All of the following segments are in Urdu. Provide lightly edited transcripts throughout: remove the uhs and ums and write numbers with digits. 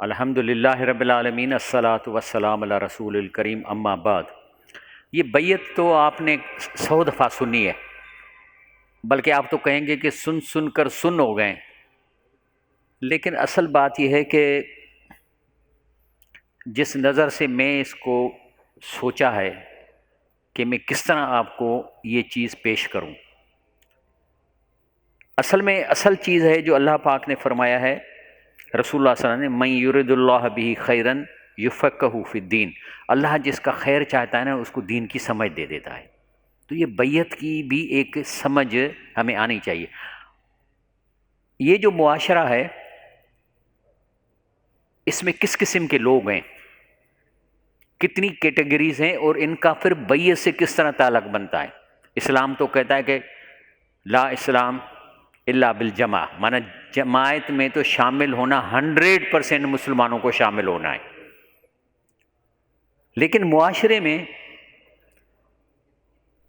الحمدللہ رب العالمین، الصلاۃ والسلام علی رسول الکریم، اما بعد۔ یہ بیعت تو آپ نے 100 دفعہ سنی ہے، بلکہ آپ تو کہیں گے کہ سن سن کر سن ہو گئے، لیکن اصل بات یہ ہے کہ جس نظر سے میں اس کو سوچا ہے کہ میں کس طرح آپ کو یہ چیز پیش کروں، اصل چیز ہے جو اللہ پاک نے فرمایا ہے، رسول اللہ صلی اللہ علیہ وسلم نے، من یرد اللہ بہ خیرا یفقہہ فی الدین، اللہ جس کا خیر چاہتا ہے نا اس کو دین کی سمجھ دے دیتا ہے۔ تو یہ بیعت کی بھی ایک سمجھ ہمیں آنی چاہیے۔ یہ جو معاشرہ ہے اس میں کس قسم کے لوگ ہیں، کتنی کیٹیگریز ہیں، اور ان کا پھر بیعت سے کس طرح تعلق بنتا ہے۔ اسلام تو کہتا ہے کہ لا اسلام الا بالجماع، مانا جماعت میں تو شامل ہونا 100% مسلمانوں کو شامل ہونا ہے، لیکن معاشرے میں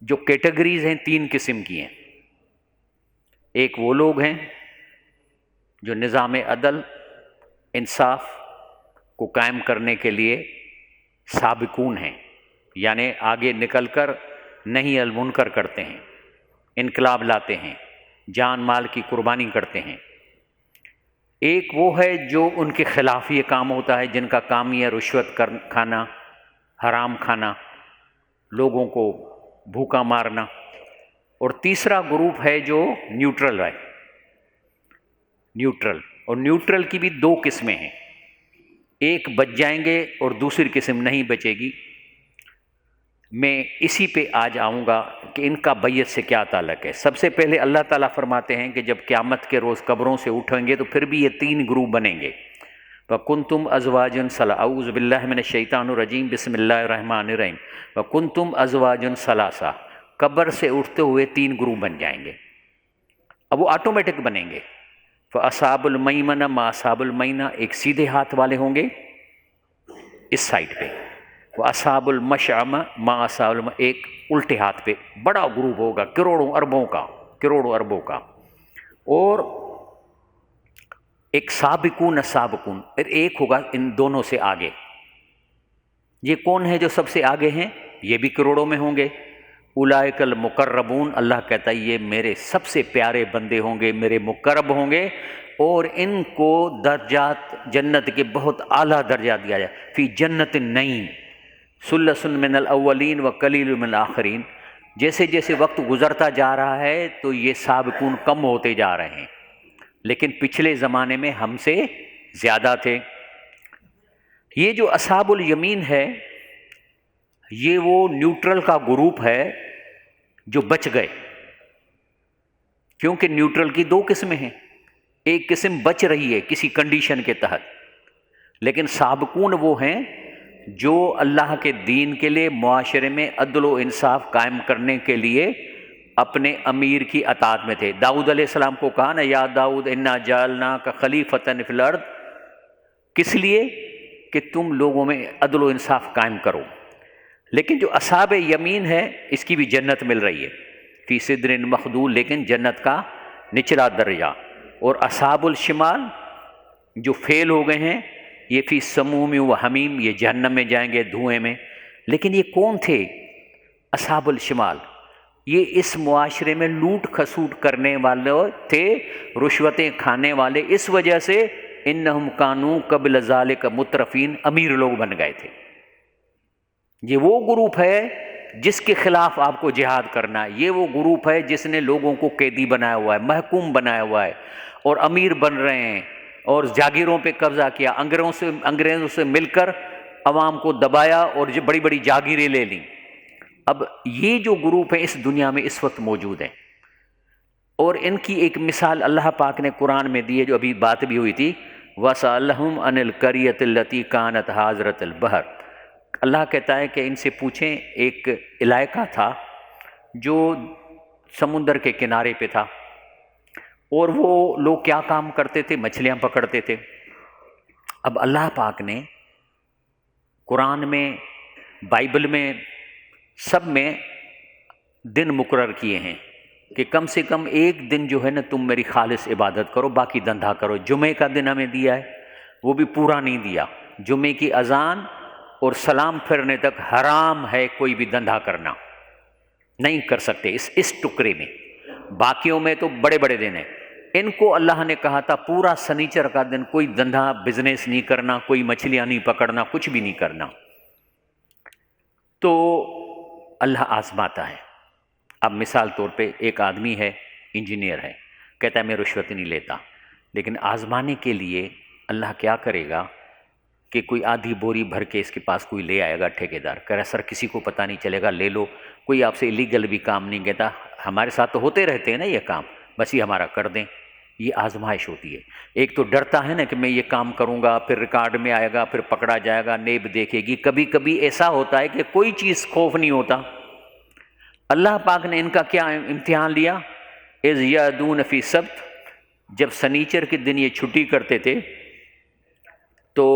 جو کیٹیگریز ہیں 3 قسم کی ہیں۔ ایک وہ لوگ ہیں جو نظام عدل انصاف کو قائم کرنے کے لیے سابقون ہیں، یعنی آگے نکل کر نہیں المنکر کرتے ہیں، انقلاب لاتے ہیں، جان مال کی قربانی کرتے ہیں۔ ایک وہ ہے جو ان کے خلاف یہ کام ہوتا ہے، جن کا کام یہ رشوت کھانا، حرام کھانا، لوگوں کو بھوکا مارنا۔ اور تیسرا گروپ ہے جو نیوٹرل ہے، نیوٹرل، اور نیوٹرل کی بھی 2 قسمیں ہیں، ایک بچ جائیں گے اور دوسری قسم نہیں بچے گی۔ میں اسی پہ آج آؤں گا کہ ان کا بیعت سے کیا تعلق ہے۔ سب سے پہلے اللہ تعالیٰ فرماتے ہیں کہ جب قیامت کے روز قبروں سے اٹھیں گے تو پھر بھی یہ 3 گروپ بنیں گے۔ وَكُنْتُمْ أَزْوَاجًا ثَلَاثًا، اعوذ باللہ من الشیطان الرجیم، بسم اللہ الرحمن الرحیم، وَكُنْتُمْ أَزْوَاجًا ثَلَاثًا، قبر سے اٹھتے ہوئے 3 گروپ بن جائیں گے، اب وہ آٹومیٹک بنیں گے۔ فَأَصْحَابُ الْمَيْمَنَةِ مَا أَصْحَابُ الْمَيْمَنَةِ، ایک سیدھے ہاتھ والے ہوں گے اس سائڈ پہ، وَأَصْحَابُ الْمَشْأَمَةِ مَا أَصْحَابُ، ایک الٹے ہاتھ پہ بڑا گروپ ہوگا، کروڑوں اربوں کا، اور ایک سابقون السابقون، اور ایک ہوگا ان دونوں سے آگے۔ یہ کون ہے جو سب سے آگے ہیں؟ یہ بھی کروڑوں میں ہوں گے۔ اولئک المقربون، اللہ کہتا ہے یہ میرے سب سے پیارے بندے ہوں گے، میرے مقرب ہوں گے، اور ان کو درجات جنت کے بہت اعلیٰ درجہ دیا جائے، فی جنت النعیم، ثلث من الاولین وقلیل من الاخرین۔ جیسے جیسے وقت گزرتا جا رہا ہے تو یہ سابقون کم ہوتے جا رہے ہیں، لیکن پچھلے زمانے میں ہم سے زیادہ تھے۔ یہ جو اصحاب الیمین ہے یہ وہ نیوٹرل کا گروپ ہے جو بچ گئے، کیونکہ نیوٹرل کی 2 قسمیں ہیں، ایک قسم بچ رہی ہے کسی کنڈیشن کے تحت، لیکن سابقون وہ ہیں جو اللہ کے دین کے لیے معاشرے میں عدل و انصاف قائم کرنے کے لیے اپنے امیر کی اطاعت میں تھے۔ داؤد علیہ السلام کو کہا نا، یا داؤد انا جعلناک خلیفۃ فی الارض، کس لیے؟ کہ تم لوگوں میں عدل و انصاف قائم کرو۔ لیکن جو اصحاب یمین ہے اس کی بھی جنت مل رہی ہے، فی سدر مخدول، لیکن جنت کا نچلا درجہ۔ اور اصحاب الشمال جو فیل ہو گئے ہیں یہ فی سموم و حمیم، یہ جہنم میں جائیں گے، دھوئیں میں۔ لیکن یہ کون تھے اصحاب الشمال؟ یہ اس معاشرے میں لوٹ کھسوٹ کرنے والے تھے، رشوتیں کھانے والے، اس وجہ سے انہم کانوا قبل ذالک مترفین، امیر لوگ بن گئے تھے۔ یہ وہ گروپ ہے جس کے خلاف آپ کو جہاد کرنا ہے، یہ وہ گروپ ہے جس نے لوگوں کو قیدی بنایا ہوا ہے، محکوم بنایا ہوا ہے، اور امیر بن رہے ہیں، اور جاگیروں پہ قبضہ کیا، انگریزوں سے مل کر عوام کو دبایا اور بڑی بڑی جاگیریں لے لیں۔ اب یہ جو گروپ ہے اس دنیا میں اس وقت موجود ہیں، اور ان کی ایک مثال اللہ پاک نے قرآن میں دی ہے، جو ابھی بات بھی ہوئی تھی، وَسَأَلَهُمْ عَنِ الْقَرْيَةِ الَّتِي كَانَتْ حَاضِرَةَ الْبَحْرِ، اللہ کہتا ہے کہ ان سے پوچھیں، ایک علاقہ تھا جو سمندر کے کنارے پہ تھا، اور وہ لوگ کیا کام کرتے تھے؟ مچھلیاں پکڑتے تھے۔ اب اللہ پاک نے قرآن میں، بائبل میں، سب میں دن مقرر کیے ہیں کہ کم سے کم ایک دن جو ہے نا تم میری خالص عبادت کرو، باقی دھندا کرو۔ جمعے کا دن ہمیں دیا ہے، وہ بھی پورا نہیں دیا۔ جمعے کی اذان اور سلام پھرنے تک حرام ہے کوئی بھی دندھا کرنا، نہیں کر سکتے اس ٹکڑے میں۔ باقیوں میں تو بڑے بڑے دن ہیں، ان کو اللہ نے کہا تھا پورا سنیچر کا دن کوئی دندھا بزنس نہیں کرنا، کوئی مچھلیاں نہیں پکڑنا، کچھ بھی نہیں کرنا۔ تو اللہ آزماتا ہے۔ اب مثال طور پہ ایک آدمی ہے، انجینئر ہے، کہتا ہے میں رشوت نہیں لیتا، لیکن آزمانے کے لیے اللہ کیا کرے گا کہ کوئی آدھی بوری بھر کے اس کے پاس کوئی لے آئے گا ٹھیکیدار، کہہ رہا سر کسی کو پتہ نہیں چلے گا، لے لو، کوئی آپ سے الیگل بھی کام نہیں کہتا، ہمارے ساتھ تو ہوتے رہتے ہیں نا یہ کام، بس یہ ہمارا کر دیں۔ یہ آزمائش ہوتی ہے۔ ایک تو ڈرتا ہے نا کہ میں یہ کام کروں گا، پھر ریکارڈ میں آئے گا، پھر پکڑا جائے گا، نیب دیکھے گی۔ کبھی کبھی ایسا ہوتا ہے کہ کوئی چیز خوف نہیں ہوتا۔ اللہ پاک نے ان کا کیا امتحان لیا؟ اذ یعدون فی سبت، جب سنیچر کے دن یہ چھٹی کرتے تھے تو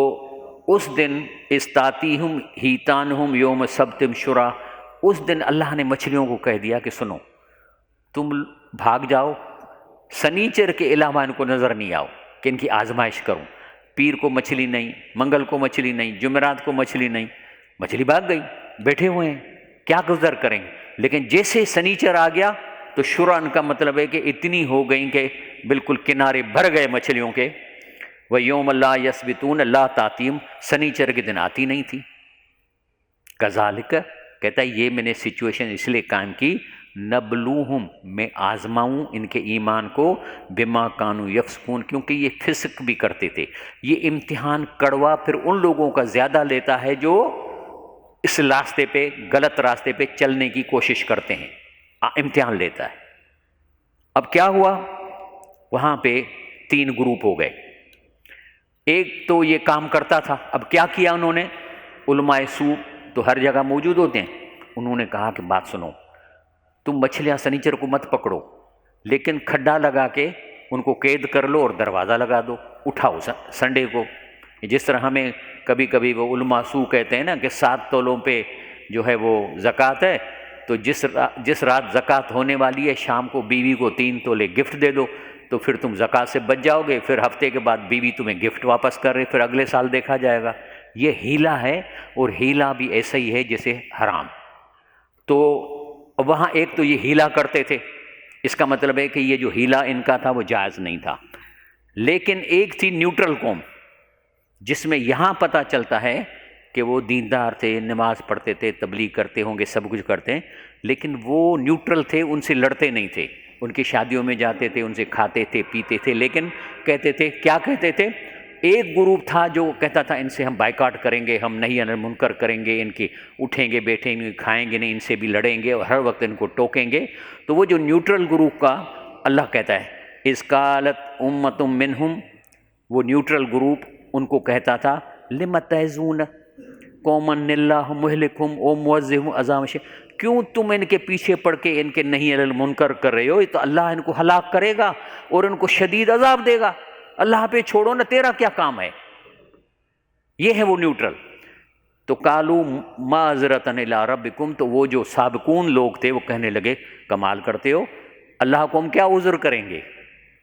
اس دن استاتیہم ہیتانہم یوم سبتم شرع، اس دن اللہ نے مچھلیوں کو کہہ دیا کہ سنو تم بھاگ جاؤ، سنیچر کے علاوہ ان کو نظر نہیں آؤ کہ ان کی آزمائش کروں۔ پیر کو مچھلی نہیں، منگل کو مچھلی نہیں، جمعرات کو مچھلی نہیں، مچھلی بھاگ گئی، بیٹھے ہوئے ہیں، کیا گزر کریں گے؟ لیکن جیسے سنیچر آ گیا تو شرعن کا مطلب ہے کہ اتنی ہو گئیں کہ بالکل کنارے بھر گئے مچھلیوں کے۔ وَيَوْمَ لَا يَسْبِتُونَ لَا تَأْتِيهِمْ، سنیچر کے دن آتی نہیں تھی۔ کذالک، کہتا ہے یہ میں نے سچویشن اس لیے قائم کی نبلوہم، میں آزماؤں ان کے ایمان کو، بما کانوا یفسقون، کیونکہ یہ فسق بھی کرتے تھے۔ یہ امتحان کڑوا پھر ان لوگوں کا زیادہ لیتا ہے جو اس راستے پہ، غلط راستے پہ چلنے کی کوشش کرتے ہیں، امتحان لیتا ہے۔ اب کیا ہوا؟ وہاں پہ 3 گروپ ہو گئے۔ ایک تو یہ کام کرتا تھا، اب کیا کیا انہوں نے؟ علماء سوء تو ہر جگہ موجود ہوتے ہیں، انہوں نے کہا کہ بات سنو، تم مچھلیاں سنیچر کو مت پکڑو، لیکن کھڈا لگا کے ان کو قید کر لو اور دروازہ لگا دو، اٹھاؤ سنڈے کو۔ جس طرح ہمیں کبھی کبھی وہ علماء سوء کہتے ہیں نا کہ 7 تولوں پہ جو ہے وہ زکوٰۃ ہے، تو جس رات زکوٰۃ ہونے والی ہے شام کو بیوی کو 3 تولے گفٹ دے دو، تو پھر تم زکوٰۃ سے بچ جاؤ گے، پھر ہفتے کے بعد بیوی تمہیں گفٹ واپس کر رہے، پھر اگلے سال دیکھا جائے گا۔ یہ ہیلا ہے، اور ہیلا بھی ایسا ہی ہے جیسے حرام۔ تو وہاں ایک تو یہ ہیلا کرتے تھے، اس کا مطلب ہے کہ یہ جو ہیلا ان کا تھا وہ جائز نہیں تھا۔ لیکن ایک تھی نیوٹرل قوم، جس میں یہاں پتہ چلتا ہے کہ وہ دیندار تھے، نماز پڑھتے تھے، تبلیغ کرتے ہوں گے، سب کچھ کرتے ہیں، لیکن وہ نیوٹرل تھے، ان سے لڑتے نہیں تھے، ان کی شادیوں میں جاتے تھے، ان سے کھاتے تھے، پیتے تھے، لیکن کہتے تھے، کیا کہتے تھے؟ ایک گروپ تھا جو کہتا تھا ان سے ہم بائیکاٹ کریں گے، ہم نہیں انل منکر کریں گے، ان کی اٹھیں گے، بیٹھیں گے، کھائیں گے نہیں، ان سے بھی لڑیں گے اور ہر وقت ان کو ٹوکیں گے۔ تو وہ جو نیوٹرل گروپ کا اللہ کہتا ہے اذ قالت امۃ منہم، وہ نیوٹرل گروپ ان کو کہتا تھا لم تعظون قوما اللہ مہلکہم او معذبہم عذاب شدید، کیوں تم ان کے پیچھے پڑ کے ان کے نہیں انل منکر کر رہے ہو؟ یہ تو اللہ ان کو ہلاک کرے گا اور ان کو شدید عذاب دے گا، اللہ پہ چھوڑو نا، تیرا کیا کام ہے؟ یہ ہے وہ نیوٹرل۔ تو قالوا معذرۃ الی ربکم، تو وہ جو سابقون لوگ تھے وہ کہنے لگے کمال کرتے ہو، اللہ کو ہم کیا عذر کریں گے،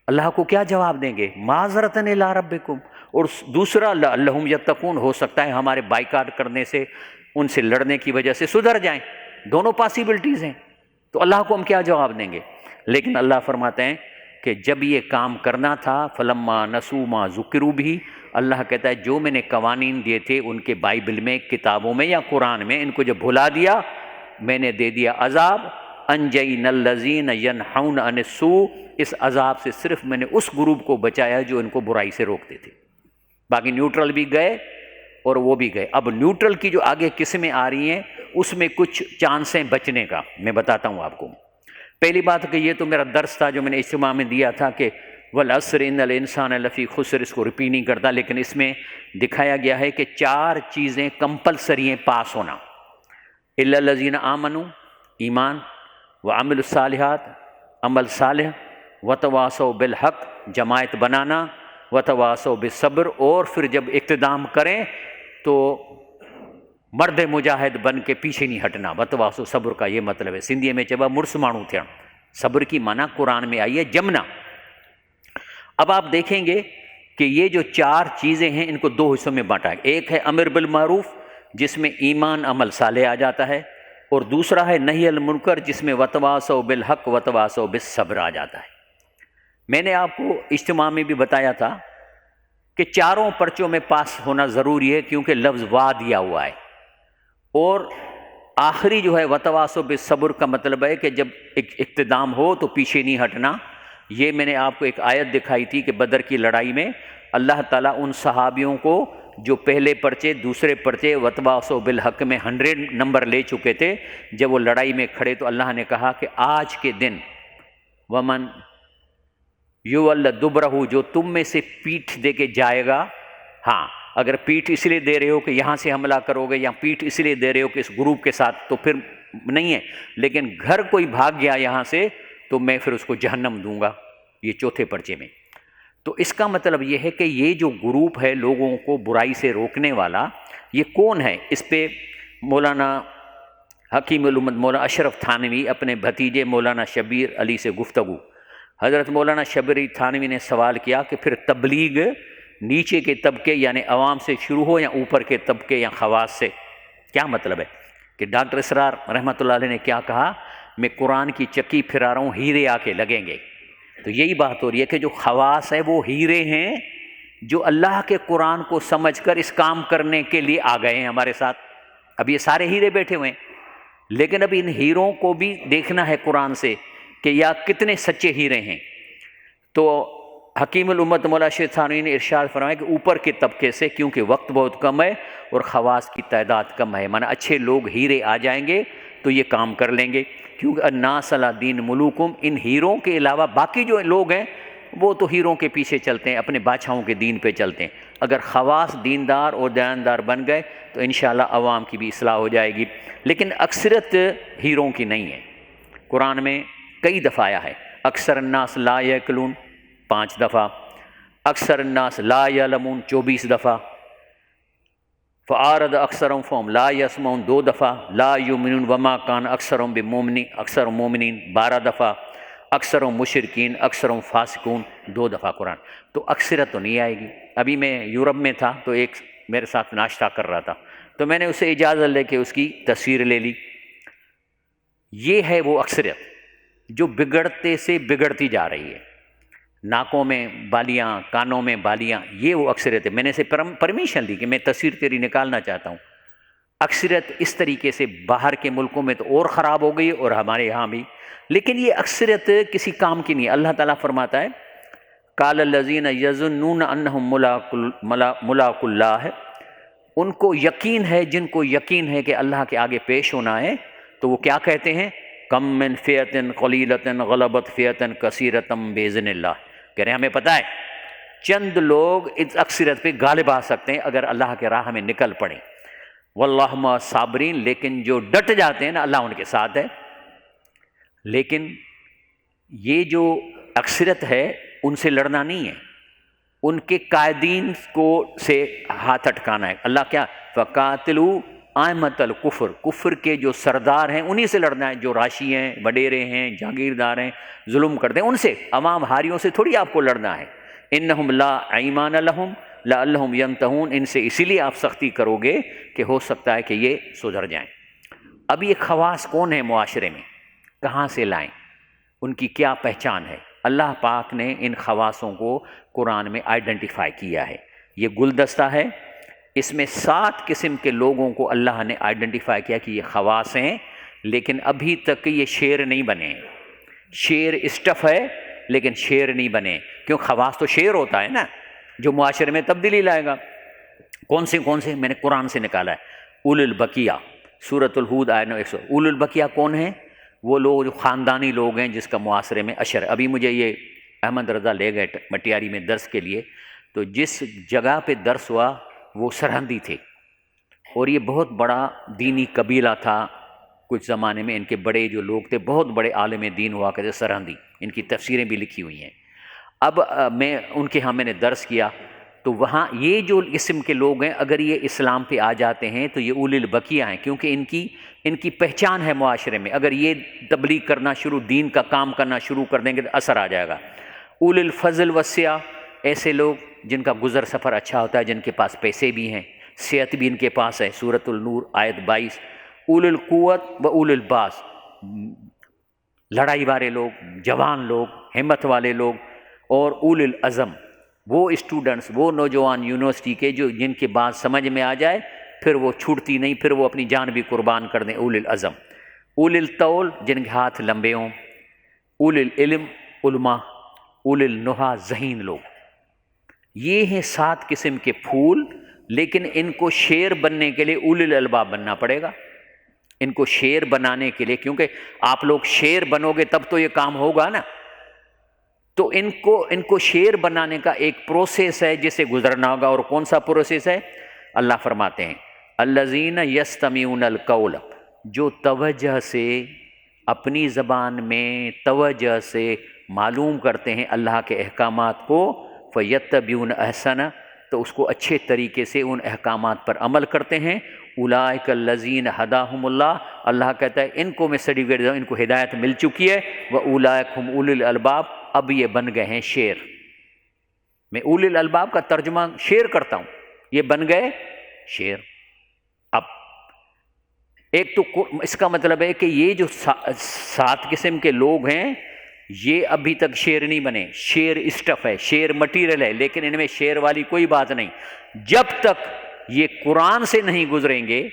اللہ کو کیا جواب دیں گے؟ معذرۃ الی ربکم۔ اور دوسرا لعلہم یتقون، ہو سکتا ہے ہمارے بائیکاٹ کرنے سے، ان سے لڑنے کی وجہ سے سدھر جائیں، دونوں پاسبلٹیز ہیں، تو اللہ کو ہم کیا جواب دیں گے؟ لیکن اللہ فرماتے ہیں کہ جب یہ کام کرنا تھا فلما نسوا ما ذکروا بہ، اللہ کہتا ہے جو میں نے قوانین دیے تھے ان کے بائبل میں، کتابوں میں یا قرآن میں، ان کو جب بھلا دیا میں نے دے دیا عذاب۔ انجینا الذین ینہون عن السوء، اس عذاب سے صرف میں نے اس گروپ کو بچایا جو ان کو برائی سے روکتے تھے، باقی نیوٹرل بھی گئے اور وہ بھی گئے۔ اب نیوٹرل کی جو آگے قسمیں آ رہی ہیں اس میں کچھ چانس ہیں بچنے کا، میں بتاتا ہوں آپ کو۔ پہلی بات کہ یہ تو میرا درس تھا جو میں نے اجتماع میں دیا تھا کہ والعصر ان الانسان لفی خسر، اس کو ریپیٹ نہیں کرتا، لیکن اس میں دکھایا گیا ہے کہ 4 چیزیں کمپلسری ہیں پاس ہونا، الا الذین آمنوا، ایمان، وعملوا الصالحات، عمل صالح، وتواصوا بالحق، جماعت بنانا، وتواصوا بالصبر، اور پھر جب اقتدام کریں تو مرد مجاہد بن کے پیچھے نہیں ہٹنا۔ وتواصوا صبر کا یہ مطلب ہے، سندھی میں چبا مرس مانو تھیا، صبر کی معنی قرآن میں آئی ہے جمنا۔ اب آپ دیکھیں گے کہ یہ جو 4 چیزیں ہیں ان کو 2 حصوں میں بانٹا ہے۔ ایک ہے امر بالمعروف جس میں ایمان عمل صالح آ جاتا ہے، اور دوسرا ہے نہی المنکر جس میں وتواصوا بالحق وتواصوا بالصبر آ جاتا ہے۔ میں نے آپ کو اجتماع میں بھی بتایا تھا کہ چاروں پرچوں میں پاس ہونا ضروری ہے، کیونکہ لفظ وا دیا ہوا ہے، اور آخری جو ہے وتواصوا بالصبر کا مطلب ہے کہ جب اقتدام ہو تو پیچھے نہیں ہٹنا۔ یہ میں نے آپ کو ایک آیت دکھائی تھی کہ بدر کی لڑائی میں اللہ تعالیٰ ان صحابیوں کو جو پہلے پرچے دوسرے پرچے وتواصوا بالحق میں 100 نمبر لے چکے تھے، جب وہ لڑائی میں کھڑے تو اللہ نے کہا کہ آج کے دن ومن یول دبرہ، جو تم میں سے پیٹھ دے کے جائے گا، ہاں اگر پیٹھ اس لیے دے رہے ہو کہ یہاں سے حملہ کرو گے، یا پیٹھ اس لیے دے رہے ہو کہ اس گروپ کے ساتھ، تو پھر نہیں ہے، لیکن گھر کوئی بھاگ گیا یہاں سے تو میں پھر اس کو جہنم دوں گا، یہ چوتھے پرچے میں۔ تو اس کا مطلب یہ ہے کہ یہ جو گروپ ہے لوگوں کو برائی سے روکنے والا، یہ کون ہے؟ اس پہ مولانا حکیم الامت مولانا اشرف تھانوی اپنے بھتیجے مولانا شبیر علی سے گفتگو، حضرت مولانا شبیر تھانوی نے سوال کیا کہ پھر تبلیغ نیچے کے طبقے یعنی عوام سے شروع ہو یا اوپر کے طبقے یا خواص سے؟ کیا مطلب ہے؟ کہ ڈاکٹر اسرار رحمۃ اللہ علیہ نے کیا کہا، میں قرآن کی چکی پھرا رہا ہوں، ہیرے آ کے لگیں گے۔ تو یہی بات ہو رہی ہے کہ جو خواص ہے وہ ہیرے ہیں جو اللہ کے قرآن کو سمجھ کر اس کام کرنے کے لیے آ گئے ہیں ہمارے ساتھ۔ اب یہ سارے ہیرے بیٹھے ہوئے ہیں، لیکن اب ان ہیروں کو بھی دیکھنا ہے قرآن سے کہ یا کتنے سچے ہیرے ہیں۔ تو حکیم الامت مولانا اشرف تھانوی نے ارشاد فرمایا کہ اوپر کے طبقے سے، کیونکہ وقت بہت کم ہے اور خواص کی تعداد کم ہے، مانا اچھے لوگ ہیرے آ جائیں گے تو یہ کام کر لیں گے، کیونکہ الناس علی دین ملوکم، ان ہیروں کے علاوہ باقی جو لوگ ہیں وہ تو ہیروں کے پیچھے چلتے ہیں، اپنے بادشاہوں کے دین پہ چلتے ہیں۔ اگر خواص دیندار اور دیانتدار بن گئے تو انشاءاللہ عوام کی بھی اصلاح ہو جائے گی، لیکن اکثریت ہیروں کی نہیں ہے۔ قرآن میں کئی دفعہ آیا ہے، اکثر الناس لا یعقلون 5 دفعہ، اکثر الناس لا یعلمون 24 دفعہ، فَأَعْرَضَ أَكْثَرُهُمْ فَهُمْ لَا يَسْمَعُونَ 2 دفعہ، لا یؤمنون وما کان اکثرهم بمؤمنین، اکثر مومنین 12 دفعہ، اکثرهم مشرکین اکثرهم فاسقون 2 دفعہ قرآن۔ تو اکثرت تو نہیں آئے گی۔ ابھی میں یورپ میں تھا تو ایک میرے ساتھ ناشتہ کر رہا تھا، تو میں نے اسے اجازت لے کے اس کی تصویر لے لی۔ یہ ہے وہ اکثریت جو بگڑتے سے بگڑتی جا رہی ہے، ناکوں میں بالیاں، کانوں میں بالیاں، یہ وہ اکثریت ہے۔ میں نے اسے پرمیشن لی کہ میں تصویر تیری نکالنا چاہتا ہوں۔ اکثریت اس طریقے سے باہر کے ملکوں میں تو اور خراب ہو گئی اور ہمارے یہاں بھی، لیکن یہ اکثریت کسی کام کی نہیں ہے۔ اللہ تعالیٰ فرماتا ہے قال الذین یظنون انہم ملاق اللہ، ان کو یقین ہے، جن کو یقین ہے کہ اللہ کے آگے پیش ہونا ہے، تو وہ کیا کہتے ہیں؟ کم من فئۃ قلیلۃ غلبت فئۃ کثیرۃ باذن اللہ، کہہ رہے ہیں ہمیں پتہ ہے چند لوگ اس اکثریت پہ غالب آ سکتے ہیں اگر اللہ کے راہ میں نکل پڑیں، واللہ مع الصابرین، لیکن جو ڈٹ جاتے ہیں نا اللہ ان کے ساتھ ہے۔ لیکن یہ جو اکثریت ہے ان سے لڑنا نہیں ہے، ان کے قائدین کو سے ہاتھ اٹکانا ہے۔ اللہ کیا فقاتلوا ائمۃ الکفر، کفر کے جو سردار ہیں انہی سے لڑنا ہے، جو راشی ہیں، وڈیرے ہیں، جاگیردار ہیں، ظلم کرتے ہیں، ان سے، عوام ہاریوں سے تھوڑی آپ کو لڑنا ہے۔ انہم لا ایمان لہم لعلہم ینتہون، ان سے اسی لیے آپ سختی کرو گے کہ ہو سکتا ہے کہ یہ سدھر جائیں۔ اب یہ خواص کون ہیں معاشرے میں، کہاں سے لائیں، ان کی کیا پہچان ہے؟ اللہ پاک نے ان خواصوں کو قرآن میں آئیڈینٹیفائی کیا ہے۔ یہ گلدستہ ہے، اس میں 7 قسم کے لوگوں کو اللہ نے آئیڈینٹیفائی کیا کہ یہ خواص ہیں، لیکن ابھی تک یہ شیر نہیں بنے۔ شیر اسٹف ہے لیکن شیر نہیں بنے، کیوں؟ خواص تو شیر ہوتا ہے نا جو معاشرے میں تبدیلی لائے گا۔ کون سے میں نے قرآن سے نکالا ہے۔ اول البقیہ، سورۃ الہود آیت 100۔ اول البقیہ کون ہیں؟ وہ لوگ جو خاندانی لوگ ہیں جس کا معاشرے میں اشر ہے۔ ابھی مجھے یہ احمد رضا لے گئے مٹیاری میں درس کے لیے، تو جس جگہ پہ درس ہوا وہ سرہندی تھے، اور یہ بہت بڑا دینی قبیلہ تھا۔ کچھ زمانے میں ان کے بڑے جو لوگ تھے بہت بڑے عالم دین ہوا کرتے، سرہندی، ان کی تفسیریں بھی لکھی ہوئی ہیں۔ اب میں ان کے ہاں میں نے درس کیا، تو وہاں یہ جو قسم کے لوگ ہیں اگر یہ اسلام پہ آ جاتے ہیں تو یہ اولی البقیہ ہیں، کیونکہ ان کی پہچان ہے معاشرے میں۔ اگر یہ تبلیغ کرنا شروع، دین کا کام کرنا شروع کر دیں گے تو اثر آ جائے گا۔ اولی الفضل والسعہ، ایسے لوگ جن کا گزر سفر اچھا ہوتا ہے، جن کے پاس پیسے بھی ہیں، صحت بھی ان کے پاس ہے، سورۃ النور آیت 22۔ اول القوت و اول الباس، لڑائی والے لوگ، جوان لوگ، ہمت والے لوگ، اور اول العزم، وہ اسٹوڈنٹس، وہ نوجوان یونیورسٹی کے جن کے بات سمجھ میں آ جائے پھر وہ چھوٹتی نہیں، پھر وہ اپنی جان بھی قربان کر دیں، اول العزم۔ اول الطول، جن کے ہاتھ لمبے ہوں۔ اول العلم، علماء۔ اول النہا، ذہین لوگ۔ یہ ہیں 7 قسم کے پھول، لیکن ان کو شیر بننے کے لیے اول الالباب بننا پڑے گا۔ ان کو شیر بنانے کے لیے، کیونکہ آپ لوگ شیر بنو گے تب تو یہ کام ہوگا نا، تو ان کو شیر بنانے کا ایک پروسیس ہے جسے گزرنا ہوگا۔ اور کون سا پروسیس ہے؟ اللہ فرماتے ہیں الذین یستمعون القول، جو توجہ سے، اپنی زبان میں توجہ سے معلوم کرتے ہیں اللہ کے احکامات کو، فیتبعون احسنہ، تو اس کو اچھے طریقے سے ان احکامات پر عمل کرتے ہیں۔ اولئک الذین ھداھم اللہ، اللہ کہتا ہے ان کو میں سرٹیفکیٹ دوں، ان کو ہدایت مل چکی ہے۔ واولئک ھم اولی الالباب، اب یہ بن گئے ہیں شیر۔ میں اولی الالباب کا ترجمہ شیر کرتا ہوں، یہ بن گئے شیر۔ اب ایک تو اس کا مطلب ہے کہ یہ جو 7 قسم کے لوگ ہیں یہ ابھی تک شیر نہیں بنے۔ شیر اسٹف ہے، شیر مٹیریل ہے، لیکن ان میں شیر والی کوئی بات نہیں۔ جب تک یہ قرآن سے نہیں گزریں گے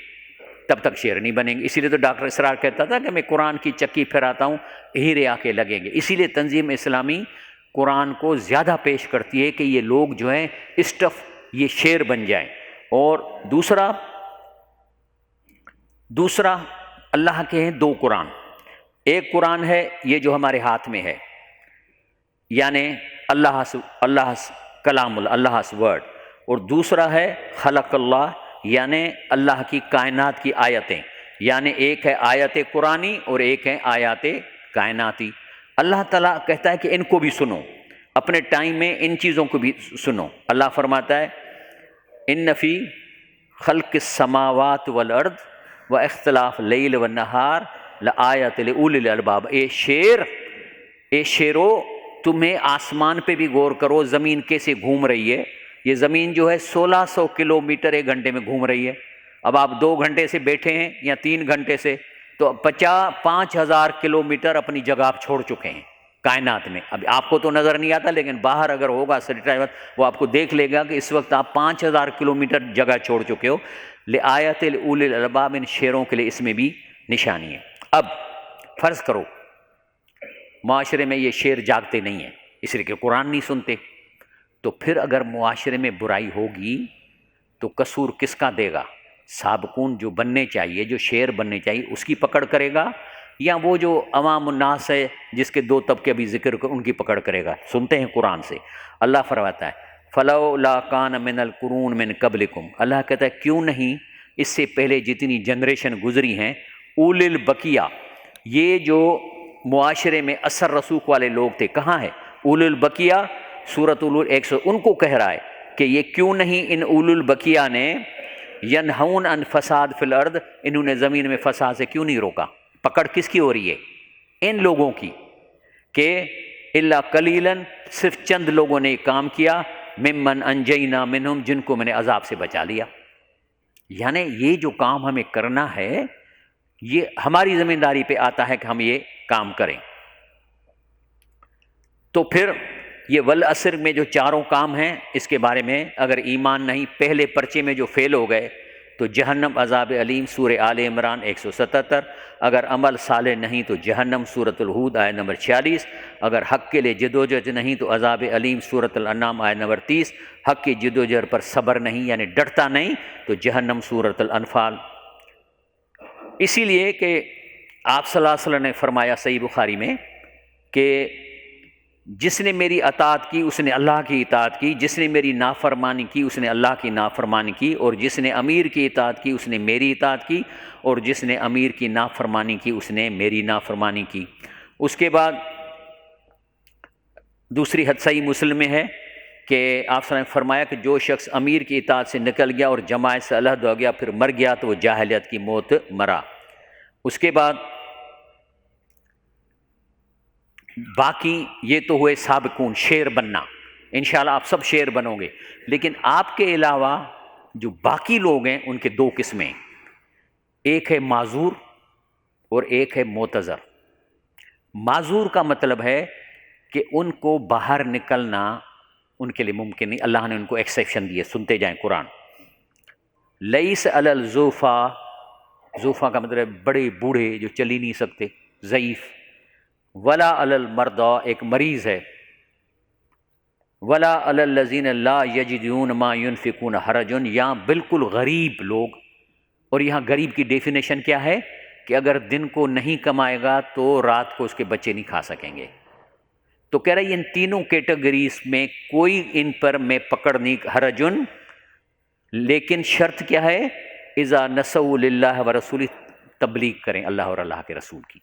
تب تک شیر نہیں بنیں گے۔ اسی لیے تو ڈاکٹر اسرار کہتا تھا کہ میں قرآن کی چکی پھراتا ہوں، ہیرے آ کے لگیں گے۔ اسی لیے تنظیم اسلامی قرآن کو زیادہ پیش کرتی ہے کہ یہ لوگ جو ہیں اسٹف، یہ شیر بن جائیں۔ اور دوسرا اللہ کے ہیں 2 قرآن۔ ایک قرآن ہے یہ جو ہمارے ہاتھ میں ہے، یعنی اللہ کلام اللہ ورڈ، اور دوسرا ہے خلق اللہ، یعنی اللہ کی کائنات کی آیتیں، یعنی ایک ہے آیت قرآنی اور ایک ہے آیات کائناتی۔ اللہ تعالیٰ کہتا ہے کہ ان کو بھی سنو، اپنے ٹائم میں ان چیزوں کو بھی سنو۔ اللہ فرماتا ہے ان فی خلق السماوات والارض و اختلاف اللیل والنہار لآیات لأولی الالباب۔ اے شیرو، تمہیں آسمان پہ بھی غور کرو، زمین کیسے گھوم رہی ہے۔ یہ زمین جو ہے 1600 کلومیٹر 1 گھنٹے میں گھوم رہی ہے۔ اب آپ 2 گھنٹے سے بیٹھے ہیں یا 3 گھنٹے سے، تو 5000 کلومیٹر اپنی جگہ آپ چھوڑ چکے ہیں کائنات میں۔ اب آپ کو تو نظر نہیں آتا، لیکن باہر اگر ہوگا ڈرائیور، وہ آپ کو دیکھ لے گا کہ اس وقت آپ 5000 کلومیٹر جگہ چھوڑ چکے ہو۔ لآیات لأولی الالباب، ان شیروں کے لیے اس میں بھی نشانی ہے۔ اب فرض کرو معاشرے میں یہ شیر جاگتے نہیں ہیں، اس لیے کہ قرآن نہیں سنتے، تو پھر اگر معاشرے میں برائی ہوگی تو قصور کس کا دے گا؟ سابقون جو بننے چاہیے، جو شیر بننے چاہیے، اس کی پکڑ کرے گا، یا وہ جو عوام الناس ہے جس کے 2 طبقے بھی ذکر کر ان کی پکڑ کرے گا؟ سنتے ہیں قرآن سے۔ اللہ فرماتا ہے فلولا کان من القرون من قبلکم، اللہ کہتا ہے کیوں نہیں اس سے پہلے جتنی جنریشن گزری ہیں، اول البقیہ، یہ جو معاشرے میں اثر رسوخ والے لوگ تھے، کہاں ہے اول البقیہ؟ سورۃ النور 100 ان کو کہہ رہا ہے کہ یہ کیوں نہیں ان اول البقیہ نے ینہون عن فساد فی الارض، انہوں نے زمین میں فساد سے کیوں نہیں روکا؟ پکڑ کس کی ہو رہی ہے؟ ان لوگوں کی، کہ الا قلیلاً، صرف چند لوگوں نے کام کیا، ممن انجینا منہم، جن کو میں نے عذاب سے بچا لیا۔ یعنی یہ جو کام ہمیں کرنا ہے یہ ہماری ذمہ داری پہ آتا ہے کہ ہم یہ کام کریں۔ تو پھر یہ والعصر میں جو 4 کام ہیں، اس کے بارے میں اگر ایمان نہیں، پہلے پرچے میں جو فیل ہو گئے تو جہنم عذاب علیم، سورہ آل عمران 177۔ اگر عمل صالح نہیں تو جہنم، سورۃ الہود آیت نمبر 46۔ اگر حق کے لیے جدوجہد نہیں تو عذاب علیم، سورۃ الانعام آیت نمبر 30۔ حق کی جدوجہد پر صبر نہیں، یعنی ڈٹتا نہیں، تو جہنم، سورۃ الانفال۔ اسی لیے کہ آپ صلی اللہ علیہ وسلم نے فرمایا صحیح بخاری میں کہ جس نے میری اطاعت کی اس نے اللہ کی اطاعت کی، جس نے میری نافرمانی کی اس نے اللہ کی نافرمانی کی، اور جس نے امیر کی اطاعت کی اس نے میری اطاعت کی، اور جس نے امیر کی نافرمانی کی اس نے میری نافرمانی کی۔ اس کے بعد دوسری حدیث صحیح مسلم میں ہے کہ آپ صلی اللہ علیہ وسلم نے فرمایا کہ جو شخص امیر کی اطاعت سے نکل گیا اور جماعت سے علیحد ہو گیا پھر مر گیا تو وہ جاہلیت کی موت مرا۔ اس کے بعد باقی یہ تو ہوئے سابقون، شیر بننا، انشاءاللہ آپ سب شیر بنو گے، لیکن آپ کے علاوہ جو باقی لوگ ہیں ان کے دو قسمیں، ایک ہے معذور اور ایک ہے معتذر۔ معذور کا مطلب ہے کہ ان کو باہر نکلنا ان کے لیے ممکن نہیں، اللہ نے ان کو ایکسیپشن دیے، سنتے جائیں قرآن۔ لیس علی الزوفا، زوفا کا مطلب بڑے بوڑھے جو چلی نہیں سکتے، ضعیف، ولا علی المرضى ایک مریض ہے، ولا علی الذین لا یجدون ما ينفقون حرج، یا بالکل غریب لوگ۔ اور یہاں غریب کی ڈیفینیشن کیا ہے کہ اگر دن کو نہیں کمائے گا تو رات کو اس کے بچے نہیں کھا سکیں گے۔ تو کہہ رہے ہیں ان تینوں کیٹیگریز میں کوئی ان پر میں پکڑ نہیں، حرجن، لیکن شرط کیا ہے، اذا نصحوا للہ ورسولہ، تبلیغ کریں اللہ اور اللہ کے رسول کی۔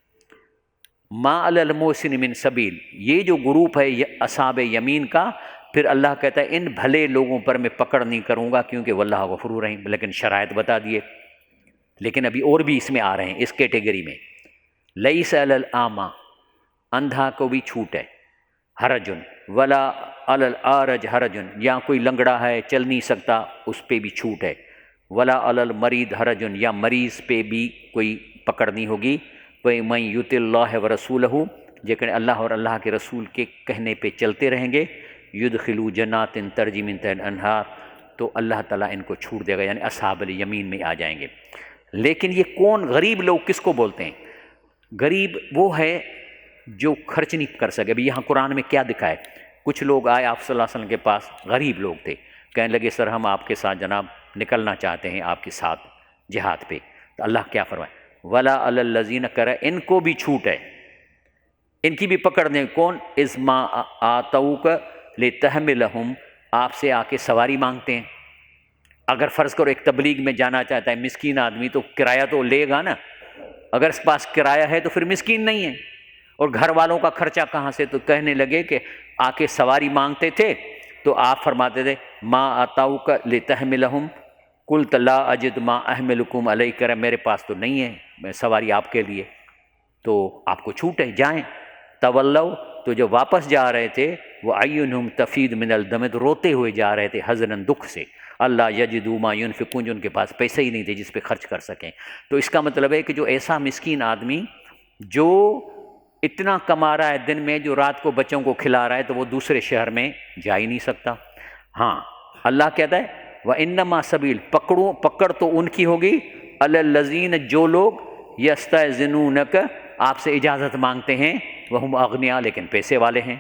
ما علی المحسن من سبیل، یہ جو گروپ ہے اصحاب یمین کا، پھر اللہ کہتا ہے ان بھلے لوگوں پر میں پکڑ نہیں کروں گا کیونکہ واللہ غفور رحیم، لیکن شرائط بتا دیے۔ لیکن ابھی اور بھی اس میں آ رہے ہیں اس کیٹیگری میں۔ لیس علی الاعمی، اندھا کو بھی چھوٹ ہے، حرجن، ولا علی العارج حرجن، یا کوئی لنگڑا ہے چل نہیں سکتا اس پہ بھی چھوٹ ہے، ولا علی المریض حرجن، یا مریض پہ بھی کوئی پکڑ نہیں ہوگی۔ وَمَن یُطِعِ اللَّهَ وَرَسُولَهُ، لیکن اللہ اور اللہ کے رسول کے کہنے پہ چلتے رہیں گے، یدخلوا جنات تجری من تحتها الانہار، تو اللہ تعالیٰ ان کو چھوڑ دے گا، یعنی اصحاب الیمین میں آ جائیں گے۔ لیکن یہ کون غریب لوگ کس کو بولتے ہیں؟ غریب وہ ہے جو خرچ نہیں کر سکے۔ ابھی یہاں قرآن میں کیا دکھا ہے؟ کچھ لوگ آئے آپ صلی اللہ علیہ وسلم کے پاس، غریب لوگ تھے، کہنے لگے سر ہم آپ کے ساتھ جناب نکلنا چاہتے ہیں آپ کے ساتھ جہاد پہ۔ تو اللہ کیا فرمائے، ولا علی الذین، کرے ان کو بھی چھوٹ ہے، ان کی بھی پکڑ دیں۔ کون؟ اذ ما آتوک لتحملہم، آپ سے آ کے سواری مانگتے ہیں۔ اگر فرض کرو ایک تبلیغ میں جانا چاہتا ہے مسکین آدمی، تو کرایہ تو لے گا نا، اگر اس پاس کرایہ ہے تو پھر مسکین نہیں ہے، اور گھر والوں کا خرچہ کہاں سے؟ تو کہنے لگے کہ آ کے سواری مانگتے تھے، تو آپ فرماتے تھے ما آتوک لتحملہم قلت لا اجد ما احملکم علیہ، کرے میرے پاس تو نہیں ہے میں سواری آپ کے لیے، تو آپ کو چھوٹ ہے، جائیں۔ تولوا، تو جو واپس جا رہے تھے، وہ اعینہم تفید من الدم، روتے ہوئے جا رہے تھے حزناً، دکھ سے، اللہ یجدوا ما ینفقون، جو ان کے پاس پیسے ہی نہیں تھے جس پہ خرچ کر سکیں۔ تو اس کا مطلب ہے کہ جو ایسا مسکین آدمی جو اتنا کما رہا ہے دن میں، جو رات کو بچوں کو کھلا رہا ہے، تو وہ دوسرے شہر میں جا ہی نہیں سکتا۔ ہاں اللہ کہتا ہے وَإِنَّمَا سَبِيلٌ، پکڑ تو ان کی ہوگی، عَلَى الَّذِينَ، جو لوگ يَسْتَأْذِنُونَكَ، آپ سے اجازت مانگتے ہیں، وَهُمْ أَغْنِيَاء، لیکن پیسے والے ہیں،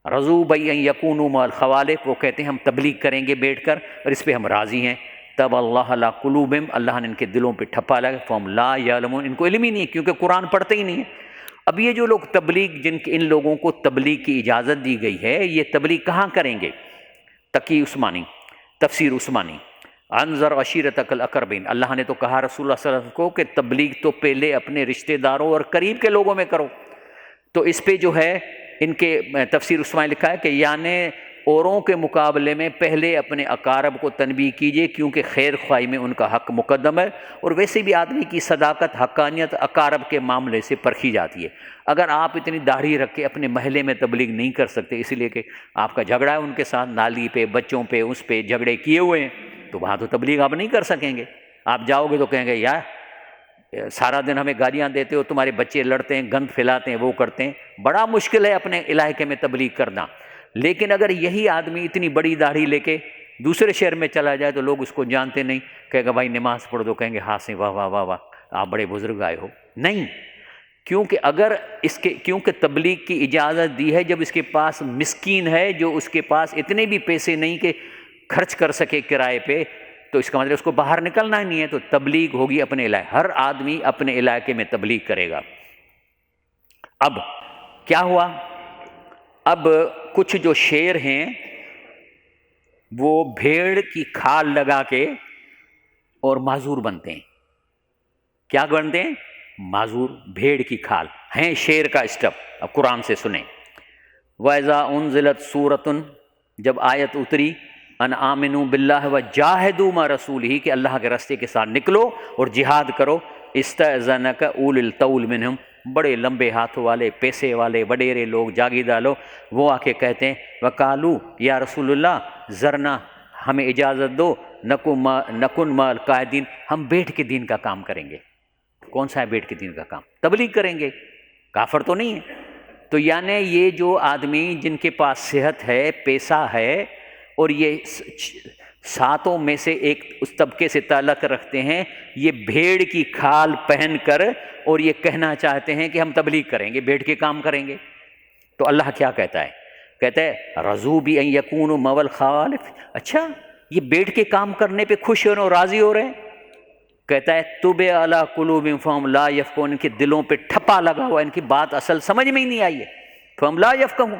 رضوا بأن يكونوا مع الخوالف، وہ کہتے ہیں ہم تبلیغ کریں گے بیٹھ کر اور اس پہ ہم راضی ہیں۔ تب اللہ علی قلوبہم، اللہ نے ان کے دلوں پہ ٹھپا لگا، فہم لا یعلمون، ان کو علم ہی نہیں ہے کیونکہ قرآن پڑھتے ہی نہیں ہے۔ اب یہ جو لوگ تبلیغ، ان لوگوں کو تبلیغ کی اجازت دی گئی ہے، یہ تبلیغ کہاں کریں گے؟ تقی عثمانی، تفسیر عثمانی، انذر عشیرتک الاقربین، اللہ نے تو کہا رسول اللہ صلی اللہ علیہ وسلم کو کہ تبلیغ تو پہلے اپنے رشتہ داروں اور قریب کے لوگوں میں کرو۔ تو اس پہ جو ہے ان کے تفسیر عثمانی لکھا ہے کہ یعنی اوروں کے مقابلے میں پہلے اپنے اقارب کو تنبیہ کیجئے، کیونکہ خیر خواہی میں ان کا حق مقدم ہے، اور ویسے بھی آدمی کی صداقت، حقانیت اقارب کے معاملے سے پرکھی جاتی ہے۔ اگر آپ اتنی داڑھی رکھ کے اپنے محلے میں تبلیغ نہیں کر سکتے، اس لیے کہ آپ کا جھگڑا ہے ان کے ساتھ، نالی پہ، بچوں پہ، اس پہ جھگڑے کیے ہوئے ہیں، تو وہاں تو تبلیغ آپ نہیں کر سکیں گے۔ آپ جاؤ گے تو کہیں گے یار سارا دن ہمیں گالیاں دیتے ہو، تمہارے بچے لڑتے ہیں، گند پھیلاتے ہیں، وہ کرتے ہیں، بڑا مشکل ہے اپنے علاقے میں تبلیغ کرنا۔ لیکن اگر یہی آدمی اتنی بڑی داڑھی لے کے دوسرے شہر میں چلا جائے تو لوگ اس کو جانتے نہیں، کہے گا بھائی نماز پڑھ دو، کہیں گے ہاں سے واہ واہ واہ واہ آپ بڑے بزرگ آئے ہو، نہیں، کیونکہ تبلیغ کی اجازت دی ہے جب اس کے پاس مسکین ہے، جو اس کے پاس اتنے بھی پیسے نہیں کہ خرچ کر سکے کرائے پہ، تو اس کا مطلب اس کو باہر نکلنا ہی نہیں ہے، تو تبلیغ ہوگی اپنے علاقے، ہر آدمی اپنے علاقے میں تبلیغ کرے گا۔ اب کیا ہوا؟ اب کچھ جو شیر ہیں وہ بھیڑ کی کھال لگا کے اور معذور بنتے ہیں۔ کیا بنتے ہیں؟ معذور، بھیڑ کی کھال ہیں، شیر کا اسٹپ۔ اب قرآن سے سنیں، وَإِذَا أُنزِلَتْ سُورَةٌ، جب آیت اتری، ان آمنوا باللہ وجاہدوا مع رسولہ، کہ اللہ کے راستے کے ساتھ نکلو اور جہاد کرو، استأذنک اولو الطول منہم، بڑے لمبے ہاتھوں والے، پیسے والے، وڈیرے لوگ، جاگیردار لوگ، وہ آ کے کہتے ہیں وقالو یا رسول اللہ ذرنا، ہمیں اجازت دو، نکن مع القائدین، ہم بیٹھ کے دین کا کام کریں گے۔ کون سا ہے بیٹھ کے دین کا کام؟ تبلیغ کریں گے، کافر تو نہیں ہے۔ تو یعنی یہ جو آدمی جن کے پاس صحت ہے، پیسہ ہے، اور یہ ساتوں میں سے ایک اس طبقے سے تعلق رکھتے ہیں، یہ بھیڑ کی کھال پہن کر اور یہ کہنا چاہتے ہیں کہ ہم تبلیغ کریں گے، بیٹھ کے کام کریں گے۔ تو اللہ کیا کہتا ہے؟ کہتا ہے رضو بی ان یکونوا مع الخوالف، اچھا یہ بیٹھ کے کام کرنے پہ خوش ہو رہے ہیں اور راضی ہو رہے ہیں؟ کہتا ہے طبع علی قلوبہم فہم لا یفقہون، ان کے دلوں پہ ٹھپا لگا ہوا، ان کی بات اصل سمجھ میں ہی نہیں آئی ہے، فہم لا یفقہون،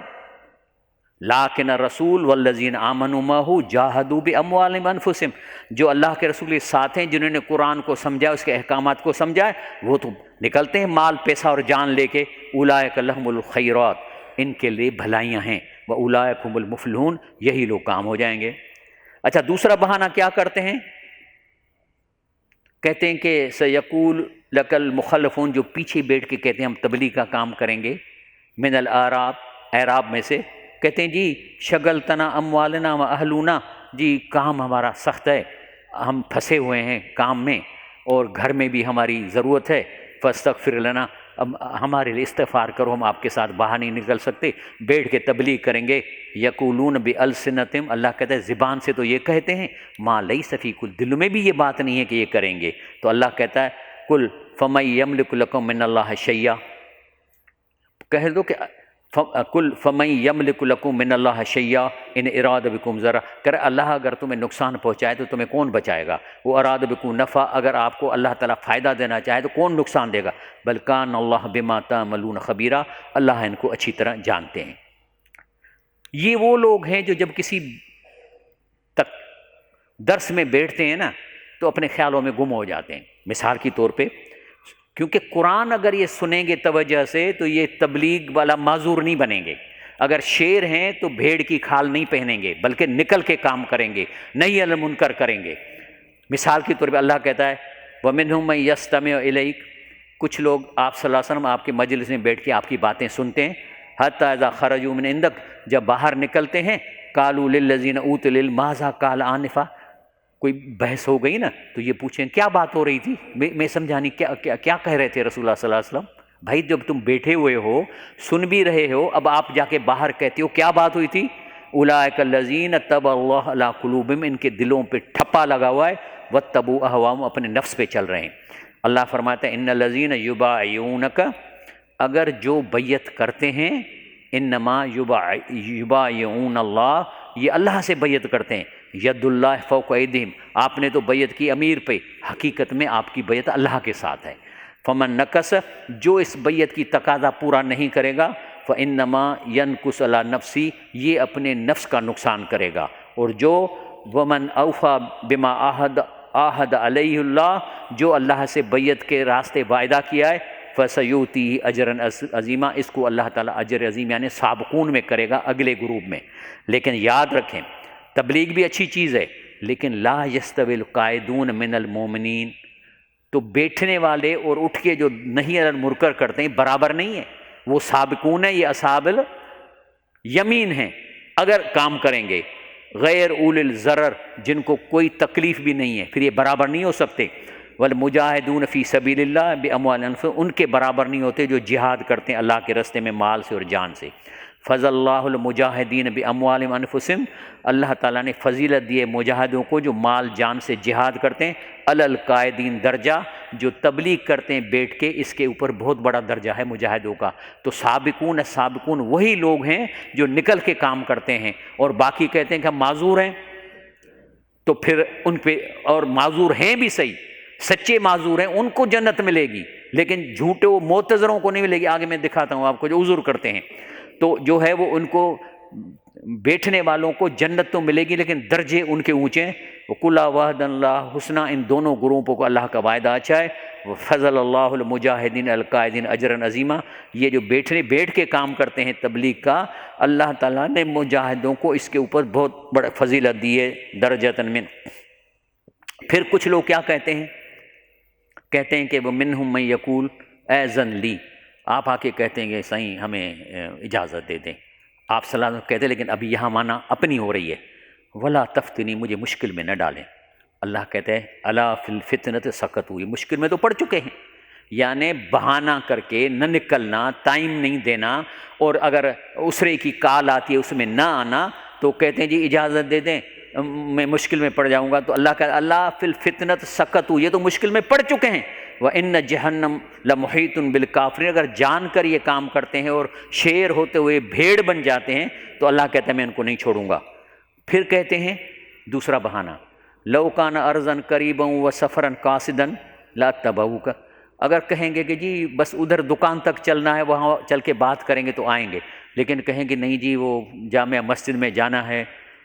لیکن الرسول والذین آمنوا معہ جاہدوا باموالہم وانفسہم، جو اللہ کے رسول کے ساتھ ہیں، جنہوں نے قرآن کو سمجھا، اس کے احکامات کو سمجھا ہے، وہ تو نکلتے ہیں مال پیسہ اور جان لے کے۔ اولئک لہم الخیرات، ان کے لیے بھلائیاں ہیں، واولئک هم المفلحون، یہی لوگ کام ہو جائیں گے۔ اچھا دوسرا بہانہ کیا کرتے ہیں؟ کہتے ہیں کہ سیقول لک المخلفون، جو پیچھے بیٹھ کے کہتے ہیں ہم تبلیغ کا کام کریں گے، من الاعراب، اعراب میں سے، کہتے ہیں جی شغلتنا اموالنا و اہلنا، جی کام ہمارا سخت ہے، ہم پھنسے ہوئے ہیں کام میں، اور گھر میں بھی ہماری ضرورت ہے، فاستغفر لنا، اب ہمارے لیے استغفار کرو، ہم آپ کے ساتھ باہر نہیں نکل سکتے، بیٹھ کے تبلیغ کریں گے۔ یقولون بالسنتہم، اللہ کہتا ہے زبان سے تو یہ کہتے ہیں، ما لیس فی قلوبہم، دل میں بھی یہ بات نہیں ہے کہ یہ کریں گے۔ تو اللہ کہتا ہے قل فمن یملک لکم من اللہ شیئا، کہہ دو کہ قل فمن یملک لکم من اللہ شیئا ان اراد بکم ضرا، کہ اللہ اگر تمہیں نقصان پہنچائے تو تمہیں کون بچائے گا، وہ اراد بکم نفع، اگر آپ کو اللہ تعالیٰ فائدہ دینا چاہے تو کون نقصان دے گا، بل کان اللہ بما تعملون خبیرا، اللہ ان کو اچھی طرح جانتے ہیں۔ یہ وہ لوگ ہیں جو جب کسی تک درس میں بیٹھتے ہیں نا تو اپنے خیالوں میں گم ہو جاتے ہیں۔ مثال کے طور پہ، کیونکہ قرآن اگر یہ سنیں گے توجہ سے تو یہ تبلیغ والا معذور نہیں بنیں گے۔ اگر شیر ہیں تو بھیڑ کی کھال نہیں پہنیں گے، بلکہ نکل کے کام کریں گے، نہی عن المنکر کریں گے۔ مثال کے طور پہ اللہ کہتا ہے وَمِنْهُم مَن يَسْتَمِعُ إِلَيْكَ، کچھ لوگ آپ صلی اللہ علیہ وسلم آپ کے مجلس میں بیٹھ کے آپ کی باتیں سنتے ہیں، حَتَّىٰ إِذَا خَرَجُوا مِنْ عِنْدَكَ، جب باہر نکلتے ہیں، قَالُوا لِلَّذِينَ أُوتُوا الْعِلْمَ مَاذَا قَالَ آنِفًا، کوئی بحث ہو گئی نا تو یہ پوچھیں کیا بات ہو رہی تھی، میں سمجھانی کیا کہہ رہے تھے رسول اللہ صلی اللہ علیہ وسلم۔ بھائی جب تم بیٹھے ہوئے ہو سن بھی رہے ہو، اب آپ جا کے باہر کہتے ہو کیا بات ہوئی تھی، اولئک الذین طبع اللہ علی قلوبہم، ان کے دلوں پہ ٹھپا لگا ہوا ہے، واتبعوا اہواءہم، اپنے نفس پہ چل رہے ہیں۔ اللہ فرماتا ہے ان الذین یبایعونک، اگر جو بیعت کرتے ہیں، انما یبایعون اللہ، یہ اللہ سے بیعت کرتے ہیں، ید اللہ فوق ایدیہم، آپ نے تو بیعت کی امیر پہ، حقیقت میں آپ کی بیعت اللہ کے ساتھ ہے۔ فمن نکس، جو اس بیعت کی تقاضا پورا نہیں کرے گا، فانما ینکس علی نفسی، یہ اپنے نفس کا نقصان کرے گا، اور جو ومن اوفی بما عاہد علیہ اللہ، جو اللہ سے بیعت کے راستے وعدہ کیا ہے، فسیؤتیہ اجرا عظیما، اس کو اللہ تعالیٰ اجر عظیم یعنی سابقون میں کرے گا، اگلے گروپ میں۔ لیکن یاد رکھیں تبلیغ بھی اچھی چیز ہے، لیکن لا یستوی القائدون من المؤمنین، تو بیٹھنے والے اور اٹھ کے جو نہیں علی المنکر کرتے ہیں برابر نہیں ہے، وہ سابقون ہیں، یہ اصحاب الیمین ہیں اگر کام کریں گے، غیر اول الضرر، جن کو کوئی تکلیف بھی نہیں ہے، پھر یہ برابر نہیں ہو سکتے۔ والمجاہدون فی سبیل اللہ باموال انفسہم، ان کے برابر نہیں ہوتے جو جہاد کرتے ہیں اللہ کے راستے میں مال سے اور جان سے۔ فضل اللہ المجاہدین باموالہم انفسہم، اللہ تعالیٰ نے فضیلت دی ہے مجاہدوں کو جو مال جان سے جہاد کرتے ہیں، علی القائدین درجہ، جو تبلیغ کرتے ہیں بیٹھ کے، اس کے اوپر بہت بڑا درجہ ہے مجاہدوں کا۔ تو سابقون وہی لوگ ہیں جو نکل کے کام کرتے ہیں، اور باقی کہتے ہیں کہ ہم معذور ہیں، تو پھر ان پہ، اور معذور ہیں بھی صحیح، سچے معذور ہیں ان کو جنت ملے گی، لیکن جھوٹے معتذروں کو نہیں ملے گی۔ آگے میں دکھاتا ہوں آپ کو جو عذر کرتے ہیں، تو جو ہے وہ ان کو بیٹھنے والوں کو جنت تو ملے گی، لیکن درجے ان کے اونچے ہیں۔ وَقُلْ وَعْدَ اللَّهُ الْحُسْنَى، ان دونوں گروپوں کو اللہ کا وعدہ اچھا ہے۔ وَفَضَلَ اللَّهُ الْمُجَاهِدِينَ الْقَائِدِينَ أَجْرًا عَظِيمًا، یہ جو بیٹھ کے کام کرتے ہیں تبلیغ کا، اللہ تعالیٰ نے مجاہدوں کو اس کے اوپر بہت بڑا فضیلت دی ہے، درجۃ من۔ پھر کچھ لوگ کیا کہتے ہیں کہ وہ منہم من یقول اذن لی، آپ آ کے کہتے ہیں کہ سائیں ہمیں اجازت دے دیں، آپ صلی اللہ علیہ وسلم کہتے ہیں لیکن ابھی یہاں مانا اپنی ہو رہی ہے، ولا تفتنی، مجھے مشکل میں نہ ڈالیں۔ اللہ کہتے ہیں الا فی الفتنۃ سقطوا، یہ مشکل میں تو پڑ چکے ہیں، یعنی بہانہ کر کے نہ نکلنا، ٹائم نہیں دینا، اور اگر اسرے کی کال آتی ہے اس میں نہ آنا تو کہتے ہیں جی اجازت دے دیں میں مشکل میں پڑ جاؤں گا، تو اللہ کا اللہ فی الفتنۃ سقطوا، یہ تو مشکل میں پڑ چکے ہیں۔ وَإِنَّ جَهَنَّمَ لَمُحِيطٌ بِالْكَافِرِينَ، اگر جان کر یہ کام کرتے ہیں اور شیر ہوتے ہوئے بھیڑ بن جاتے ہیں تو اللہ کہتا ہے میں ان کو نہیں چھوڑوں گا۔ پھر کہتے ہیں دوسرا بہانہ، لَوْ كَانَ أَرْضًا قَرِيبًا وَسَفَرًا قَاصِدًا لَاتَّبَعُوكَ، اگر کہیں گے کہ جی بس ادھر دکان تک چلنا ہے، وہاں چل کے بات کریں گے تو آئیں گے، لیکن کہیں گے نہیں جی وہ جامع مسجد میں جانا ہے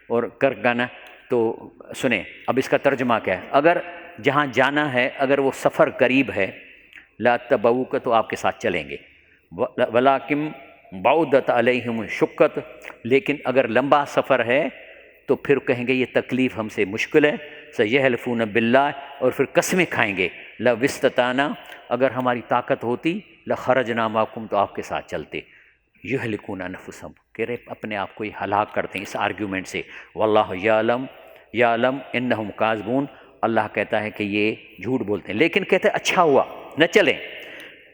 اور کرگانا، تو سنیں اب اس کا ترجمہ کیا ہے۔ اگر جہاں جانا ہے اگر وہ سفر قریب ہے، لاتبعوک، تو آپ کے ساتھ چلیں گے، ولیکن بعدت علیہم الشقۃ، لیکن اگر لمبا سفر ہے تو پھر کہیں گے یہ تکلیف ہم سے مشکل ہے، سیحلفون باللہ، اور پھر قسمیں کھائیں گے، لو استطعنا، اگر ہماری طاقت ہوتی، لخرجنا معکم، تو آپ کے ساتھ چلتے، یہلکون انفسہم، کہ رے اپنے آپ کو یہ ہلاک کرتے ہیں اس آرگیومنٹ سے، واللہ یعلم انہم کاذبون، اللہ کہتا ہے کہ یہ جھوٹ بولتے ہیں، لیکن کہتے ہیں اچھا ہوا نہ چلیں،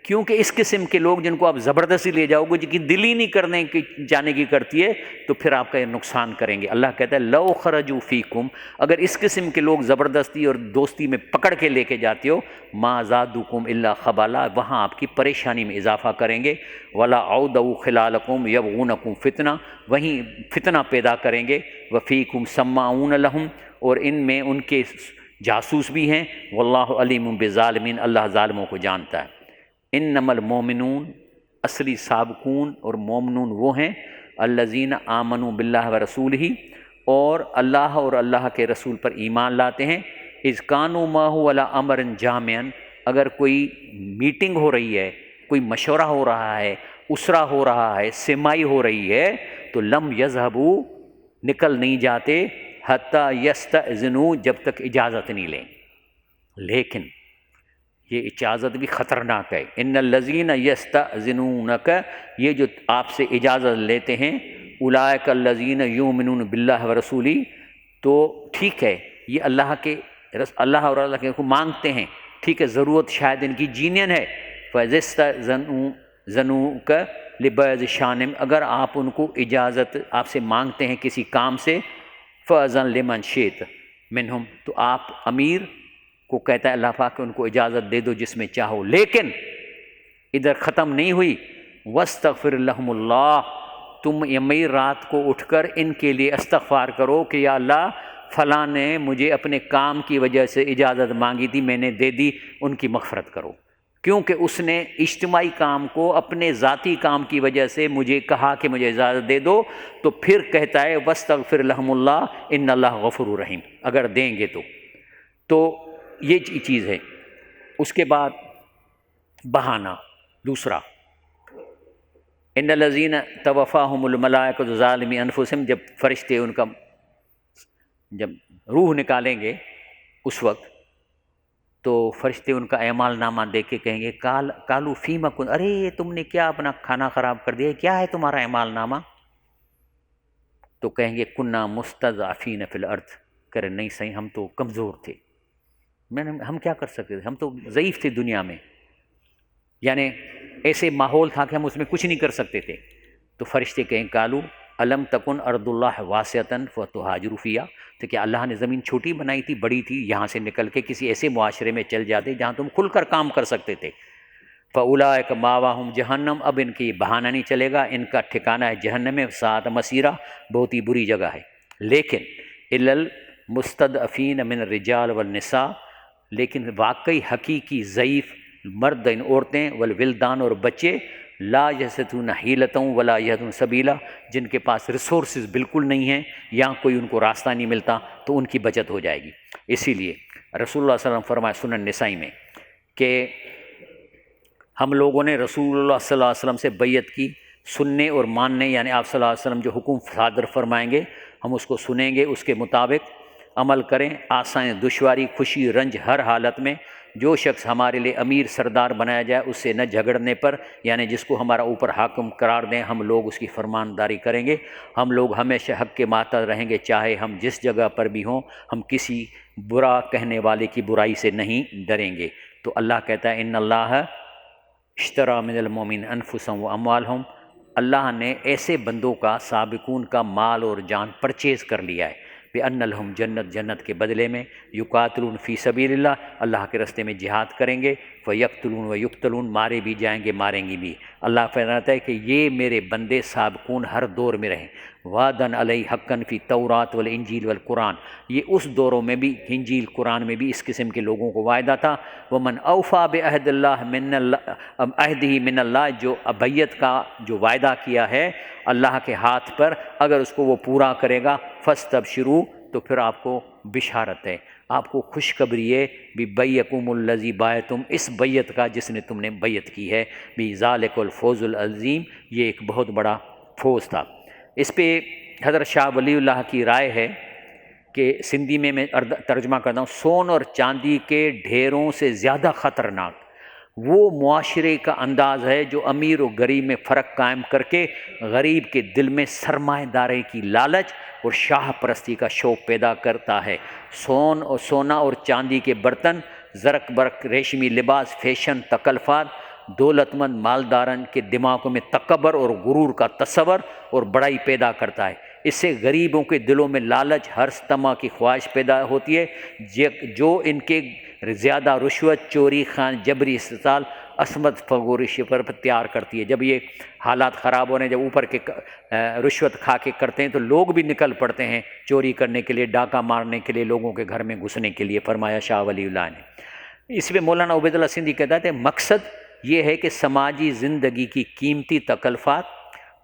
کیونکہ اس قسم کے لوگ جن کو آپ زبردستی لے جاؤ گے، جن کی دل ہی نہیں کرنے کی جانے کی کرتی ہے، تو پھر آپ کا یہ نقصان کریں گے۔ اللہ کہتا ہے لو خرجوا فیکم، اگر اس قسم کے لوگ زبردستی اور دوستی میں پکڑ کے لے کے جاتے ہو، ما زادوکم الا خبالا، وہاں آپ کی پریشانی میں اضافہ کریں گے، ولا عودوا خلالکم یبغونکم فتنہ، وہیں فتنہ پیدا کریں گے، وفیکم سماعون لہم، اور ان میں ان کے جاسوس بھی ہیں، واللہ علیم بالظالمین، اللہ ظالموں کو جانتا ہے۔ انما المومنون، اصلی سابقون اور مومنون وہ ہیں، الذین آمنوا باللہ ورسولہ، اور اللہ اور اللہ کے رسول پر ایمان لاتے ہیں، اذ کانوا معہ علی امر جامع، اگر کوئی میٹنگ ہو رہی ہے، کوئی مشورہ ہو رہا ہے، اسرا ہو رہا ہے، سمائی ہو رہی ہے، تو لم یذہبوا، نکل نہیں جاتے، حتی یستأذنوا، جب تک اجازت نہیں لیں۔ لیکن یہ اجازت بھی خطرناک ہے، ان الذین یستأذنونک، یہ جو آپ سے اجازت لیتے ہیں، اولئک الذین یؤمنون باللہ ورسولہ، تو ٹھیک ہے یہ اللہ اور اللہ کے کو مانگتے ہیں، ٹھیک ہے ضرورت شاید ان کی جینین ہے، فَيَسْتَأْذِنُوكَ لِبَعْضِ شَأْنِهِمْ، اگر آپ ان کو اجازت آپ سے مانگتے ہیں کسی کام سے، فَأْذِن لِمَنْ شِئْتَ مِنْهُمْ، تو آپ امیر کو کہتا ہے اللہ پاک ان کو اجازت دے دو جس میں چاہو، لیکن ادھر ختم نہیں ہوئی، وَاسْتَغْفِرْ لَهُمُ اللَّهُ، تم امیر رات کو اٹھ کر ان کے لیے استغفار کرو کہ یا اللہ فلاں نے مجھے اپنے کام کی وجہ سے اجازت مانگی تھی، میں نے دے دی، ان کی مغفرت کرو، کیونکہ اس نے اجتماعی کام کو اپنے ذاتی کام کی وجہ سے مجھے کہا کہ مجھے اجازت دے دو، تو پھر کہتا ہے وَاسْتَغْفِرْ لَهُمُ اللَّهُ إِنَّ اللَّهَ غَفُورٌ رَحِيمٌ، اگر دیں گے تو یہ چیز ہے۔ اس کے بعد بہانہ دوسرا، ان الذین توفاہم الملائکۃ ظالمی انفسہم، جب فرشتے ان کا جب روح نکالیں گے اس وقت، تو فرشتے ان کا اعمال نامہ دیکھ کے کہیں گے کالو فیم کن، ارے تم نے کیا اپنا کھانا خراب کر دیا، کیا ہے تمہارا اعمال نامہ؟ تو کہیں گے کننا مستضعفین فی الارض، کرے نہیں صحیح ہم تو کمزور تھے، ہم کیا کر سکتے تھے، ہم تو ضعیف تھے دنیا میں، یعنی ایسے ماحول تھا کہ ہم اس میں کچھ نہیں کر سکتے تھے۔ تو فرشتے کہیں کالو الم تکن ارض اللہ واسعۃ فتہاجروا فیہا، تو کیا اللہ نے زمین چھوٹی بنائی تھی، بڑی تھی، یہاں سے نکل کے کسی ایسے معاشرے میں چل جاتے جہاں تم کھل کر کام کر سکتے تھے۔ فاولئک مأواہم جہنم، اب ان کی بہانہ نہیں چلے گا، ان کا ٹھکانہ ہے جہنم میں، ساءت مصیرا، بہت ہی بری جگہ ہے۔ لیکن الا المستضعفین من الرجال والنساء، لیکن واقعی حقیقی ضعیف مرد ان عورتیں، والولدان اور بچے، لا یستطیعون حیلۃ ولا یہتدون سبیلا، جن کے پاس ریسورسز بالکل نہیں ہیں یا کوئی ان کو راستہ نہیں ملتا، تو ان کی بچت ہو جائے گی۔ اسی لیے رسول اللہ صلی اللہ علیہ وسلم فرمایا سنن نسائی میں کہ ہم لوگوں نے رسول اللہ صلی اللہ علیہ وسلم سے بیعت کی، سننے اور ماننے، یعنی آپ صلی اللہ علیہ وسلم جو حکم صادر فرمائیں گے ہم اس کو سنیں گے، اس کے مطابق عمل کریں، آسان دشواری خوشی رنج ہر حالت میں جو شخص ہمارے لیے امیر سردار بنایا جائے اس سے نہ جھگڑنے پر، یعنی جس کو ہمارا اوپر حاکم قرار دیں ہم لوگ اس کی فرمانداری کریں گے، ہم لوگ ہمیشہ حق کے ماتا رہیں گے، چاہے ہم جس جگہ پر بھی ہوں، ہم کسی برا کہنے والے کی برائی سے نہیں ڈریں گے۔ تو اللہ کہتا ہے ان اللہ اشتری من المؤمنین انفسهم واموالهم، اللہ نے ایسے بندوں کا، سابقون کا مال اور جان پرچیز کر لیا ہے، بِأَنَّ لَهُمْ جنت، جنت کے بدلے میں، یقاتلون فی سبیل اللہ، اللہ کے راستے میں جہاد کریں گے، فیقتلون ویقتلون، مارے بھی جائیں گے ماریں گے بھی۔ اللہ فرماتا ہے کہ یہ میرے بندے سابقون ہر دور میں رہیں، وعدن علیہ حقاً فی التوراۃ والانجیل والقرآن، یہ اس دوروں میں بھی، انجیل قرآن میں بھی اس قسم کے لوگوں کو وعدہ تھا۔ ومن اوفی بعہد اللہ من عہدہ من اللہ، جو ابیت کا جو وعدہ کیا ہے اللہ کے ہاتھ پر، اگر اس کو وہ پورا کرے گا، فاستبشروا، تو پھر آپ کو بشارت ہے، آپ کو خوشخبری ہے، ببیعکم الذی بایعتم، اس بیعت کا جس نے تم نے بیعت کی ہے، بذالک الفوز العظیم، یہ ایک بہت بڑا فوز تھا۔ اس پہ حضرت شاہ ولی اللہ کی رائے ہے کہ سندھی میں ترجمہ کرتا ہوں، سون اور چاندی کے ڈھیروں سے زیادہ خطرناک وہ معاشرے کا انداز ہے جو امیر و غریب میں فرق قائم کر کے غریب کے دل میں سرمایہ داری کی لالچ اور شاہ پرستی کا شوق پیدا کرتا ہے۔ سونا اور چاندی کے برتن، زرق برق ریشمی لباس، فیشن، تکلفات، دولت مند مالدارن کے دماغوں میں تکبر اور غرور کا تصور اور بڑائی پیدا کرتا ہے۔ اس سے غریبوں کے دلوں میں لالچ، حرص، طمع کی خواہش پیدا ہوتی ہے، جو ان کے زیادہ رشوت، چوری، خان جبری استحصال، عصمت فغورش پر تیار کرتی ہے۔ جب یہ حالات خراب ہو رہے ہیں، جب اوپر کے رشوت کھا کے کرتے ہیں تو لوگ بھی نکل پڑتے ہیں چوری کرنے کے لیے، ڈاکہ مارنے کے لیے، لوگوں کے گھر میں گھسنے کے لیے، فرمایا شاہ ولی اللہ نے۔ اس میں مولانا عبید اللہ سندھی کہتا ہے مقصد یہ ہے کہ سماجی زندگی کی قیمتی تکلفات،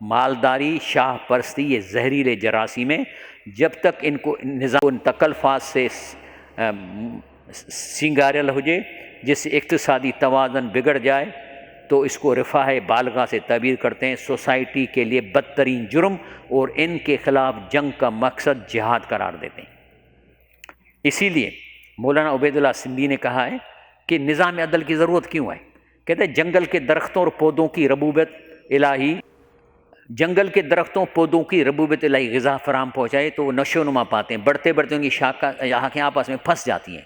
مالداری، شاہ پرستی، یہ زہریلے جراثیم ہیں، جب تک ان کو نظام ان تکلفات سے سنگارل ہو جائے، جس سے اقتصادی توازن بگڑ جائے تو اس کو رفاہ بالغہ سے تعبیر کرتے ہیں، سوسائٹی کے لیے بدترین جرم، اور ان کے خلاف جنگ کا مقصد جہاد قرار دیتے ہیں۔ اسی لیے مولانا عبید اللہ سندھی نے کہا ہے کہ نظام عدل کی ضرورت کیوں ہے؟ کہتے ہیں جنگل کے درختوں اور پودوں کی ربوبیت الہی، جنگل کے درختوں پودوں کی ربوبیت الہی غذا فراہم پہنچائے تو وہ نشو و نما پاتے ہیں، بڑھتے بڑھتے ان کی شاخیں آپس میں پھنس جاتی ہیں،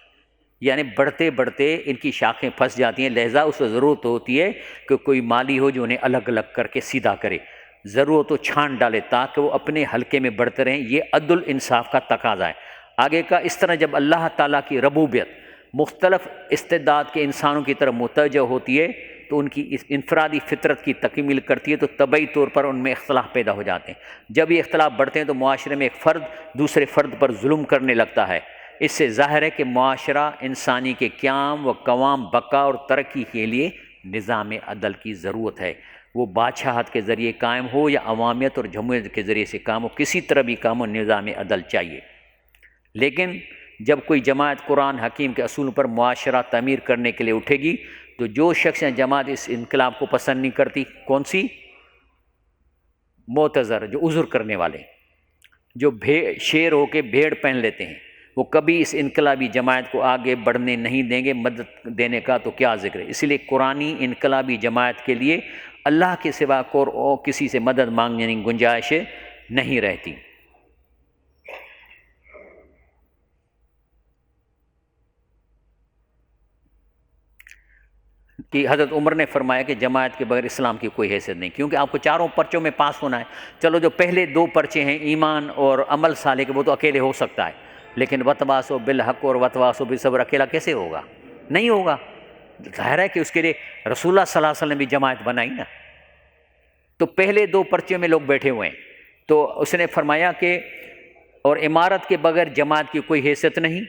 یعنی بڑھتے بڑھتے ان کی شاخیں پھنس جاتی ہیں، لہذا اس کو ضرورت ہوتی ہے کہ کوئی مالی ہو جو انہیں الگ الگ کر کے سیدھا کرے، ضرورت ہو چھان ڈالے تاکہ وہ اپنے حلقے میں بڑھتے رہیں، یہ عدل انصاف کا تقاضا ہے۔ آگے کا اس طرح جب اللہ تعالیٰ کی ربوبیت مختلف استعداد کے انسانوں کی طرف متوجہ ہوتی ہے تو ان کی اس انفرادی فطرت کی تکمیل کرتی ہے، تو طبعی طور پر ان میں اختلاف پیدا ہو جاتے ہیں۔ جب یہ اختلاف بڑھتے ہیں تو معاشرے میں ایک فرد دوسرے فرد پر ظلم کرنے لگتا ہے۔ اس سے ظاہر ہے کہ معاشرہ انسانی کے قیام و قوام، بقا اور ترقی کے لیے نظام عدل کی ضرورت ہے، وہ بادشاہت کے ذریعے قائم ہو یا عوامیت اور جمہوریت کے ذریعے سے قائم ہو، کسی طرح بھی قائم ہو، نظام عدل چاہیے۔ لیکن جب کوئی جماعت قرآن حکیم کے اصول پر معاشرہ تعمیر کرنے کے لیے اٹھے گی تو جو شخص یا جماعت اس انقلاب کو پسند نہیں کرتی، کون سی؟ معتذر، جو عذر کرنے والے، جو شیر ہو کے بھیڑ پہن لیتے ہیں، وہ کبھی اس انقلابی جماعت کو آگے بڑھنے نہیں دیں گے، مدد دینے کا تو کیا ذکر ہے۔ اسی لیے قرآنی انقلابی جماعت کے لیے اللہ کے سوا اور کسی سے مدد مانگنے کی گنجائش نہیں رہتی۔ کہ حضرت عمر نے فرمایا کہ جماعت کے بغیر اسلام کی کوئی حیثیت نہیں، کیونکہ آپ کو چاروں پرچوں میں پاس ہونا ہے۔ چلو جو پہلے دو پرچے ہیں ایمان اور عمل صالح کے، وہ تو اکیلے ہو سکتا ہے، لیکن وتواصوا بالحق اور وتواصوا بالصبر اکیلا کیسے ہوگا؟ نہیں ہوگا۔ ظاہر ہے کہ اس کے لیے رسول اللہ صلی اللہ علیہ وسلم نے بھی جماعت بنائی نا۔ تو پہلے دو پرچے میں لوگ بیٹھے ہوئے ہیں، تو اس نے فرمایا کہ اور امارت کے بغیر جماعت کی کوئی حیثیت نہیں،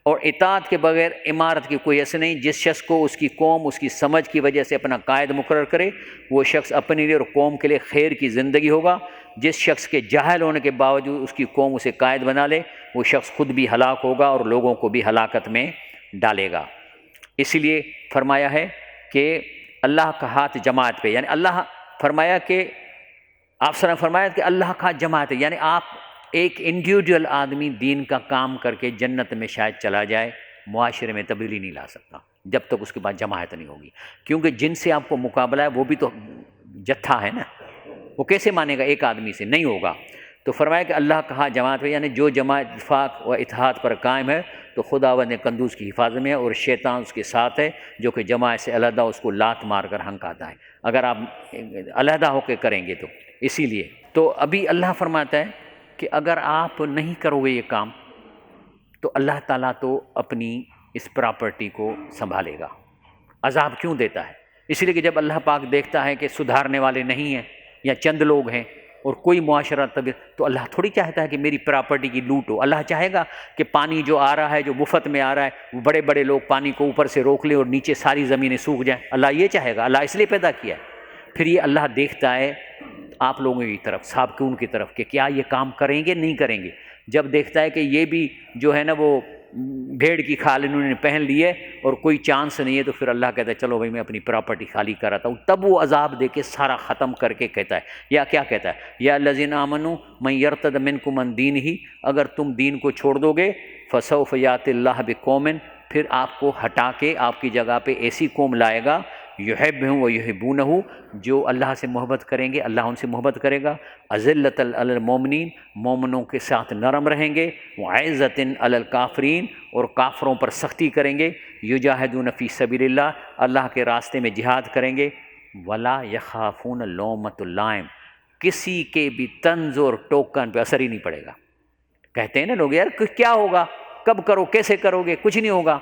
اور اطاعت کے بغیر امارت کی کوئی حیثیت نہیں۔ جس شخص کو اس کی قوم اس کی سمجھ کی وجہ سے اپنا قائد مقرر کرے، وہ شخص اپنے لیے اور قوم کے لیے خیر کی زندگی ہوگا۔ جس شخص کے جاہل ہونے کے باوجود اس کی قوم اسے قائد بنا لے، وہ شخص خود بھی ہلاک ہوگا اور لوگوں کو بھی ہلاکت میں ڈالے گا۔ اسی لیے فرمایا ہے کہ اللہ کا ہاتھ جماعت پہ، یعنی اللہ فرمایا کہ آپ صلی اللہ علیہ وسلم فرمایا کہ اللہ کا جماعت ہے، یعنی آپ ایک انڈیویجول آدمی دین کا کام کر کے جنت میں شاید چلا جائے، معاشرے میں تبدیلی نہیں لا سکتا جب تک اس کے بعد جماعت نہیں ہوگی، کیونکہ جن سے آپ کو مقابلہ ہے وہ بھی تو جتھا ہے نا، وہ کیسے مانے گا ایک آدمی سے؟ نہیں ہوگا۔ تو فرمایا کہ اللہ کہا جماعت میں، یعنی جو جماعت اتفاق و اتحاد پر قائم ہے تو خداوند قندوز کی حفاظت میں ہے، اور شیطان اس کے ساتھ ہے جو کہ جماعت سے علیحدہ اس کو لات مار کر ہنکاتا ہے اگر آپ علیحدہ ہو کے کریں گے تو۔ اسی لیے تو ابھی اللہ فرماتا ہے کہ اگر آپ نہیں کرو گے یہ کام تو اللہ تعالیٰ تو اپنی اس پراپرٹی کو سنبھالے گا۔ عذاب کیوں دیتا ہے؟ اس لیے کہ جب اللہ پاک دیکھتا ہے کہ سدھارنے والے نہیں ہیں یا چند لوگ ہیں اور کوئی معاشرہ تو اللہ تھوڑی چاہتا ہے کہ میری پراپرٹی کی لوٹ ہو۔ اللہ چاہے گا کہ پانی جو آ رہا ہے، جو مفت میں آ رہا ہے، وہ بڑے بڑے لوگ پانی کو اوپر سے روک لیں اور نیچے ساری زمینیں سوکھ جائیں؟ اللہ یہ چاہے گا؟ اللہ اس لیے پیدا کیا ہے۔ پھر یہ اللہ دیکھتا ہے آپ لوگوں کی طرف، سابقون کی طرف، کہ کیا یہ کام کریں گے نہیں کریں گے۔ جب دیکھتا ہے کہ یہ بھی جو ہے نا وہ بھیڑ کی کھال انہوں نے پہن لی ہے اور کوئی چانس نہیں ہے، تو پھر اللہ کہتا ہے چلو بھائی میں اپنی پراپرٹی خالی کراتا ہوں۔ تب وہ عذاب دے کے سارا ختم کر کے کہتا ہے، یا کیا کہتا ہے؟ یا الذین آمنوا من یرتد منکم عن دینہ، اگر تم دین کو چھوڑ دو گے، فسوف یأتی اللہ بقوم، پھر آپ کو ہٹا کے آپ کی جگہ پہ ایسی قوم لائے گا، یحبہم و یحبونہ، جو اللہ سے محبت کریں گے اللہ ان سے محبت کرے گا، اذلۃ علی المؤمنین، مومنوں کے ساتھ نرم رہیں گے، وعزۃ علی الکافرین، اور کافروں پر سختی کریں گے، یجاہدون فی سبیل اللہ، اللہ کے راستے میں جہاد کریں گے، ولا یخافون لومۃ اللائم، کسی کے بھی طنز اور ٹوکن پہ اثر ہی نہیں پڑے گا۔ کہتے ہیں نا لوگ یار کیا ہوگا، کب کرو، کیسے کرو گے، کچھ نہیں ہوگا۔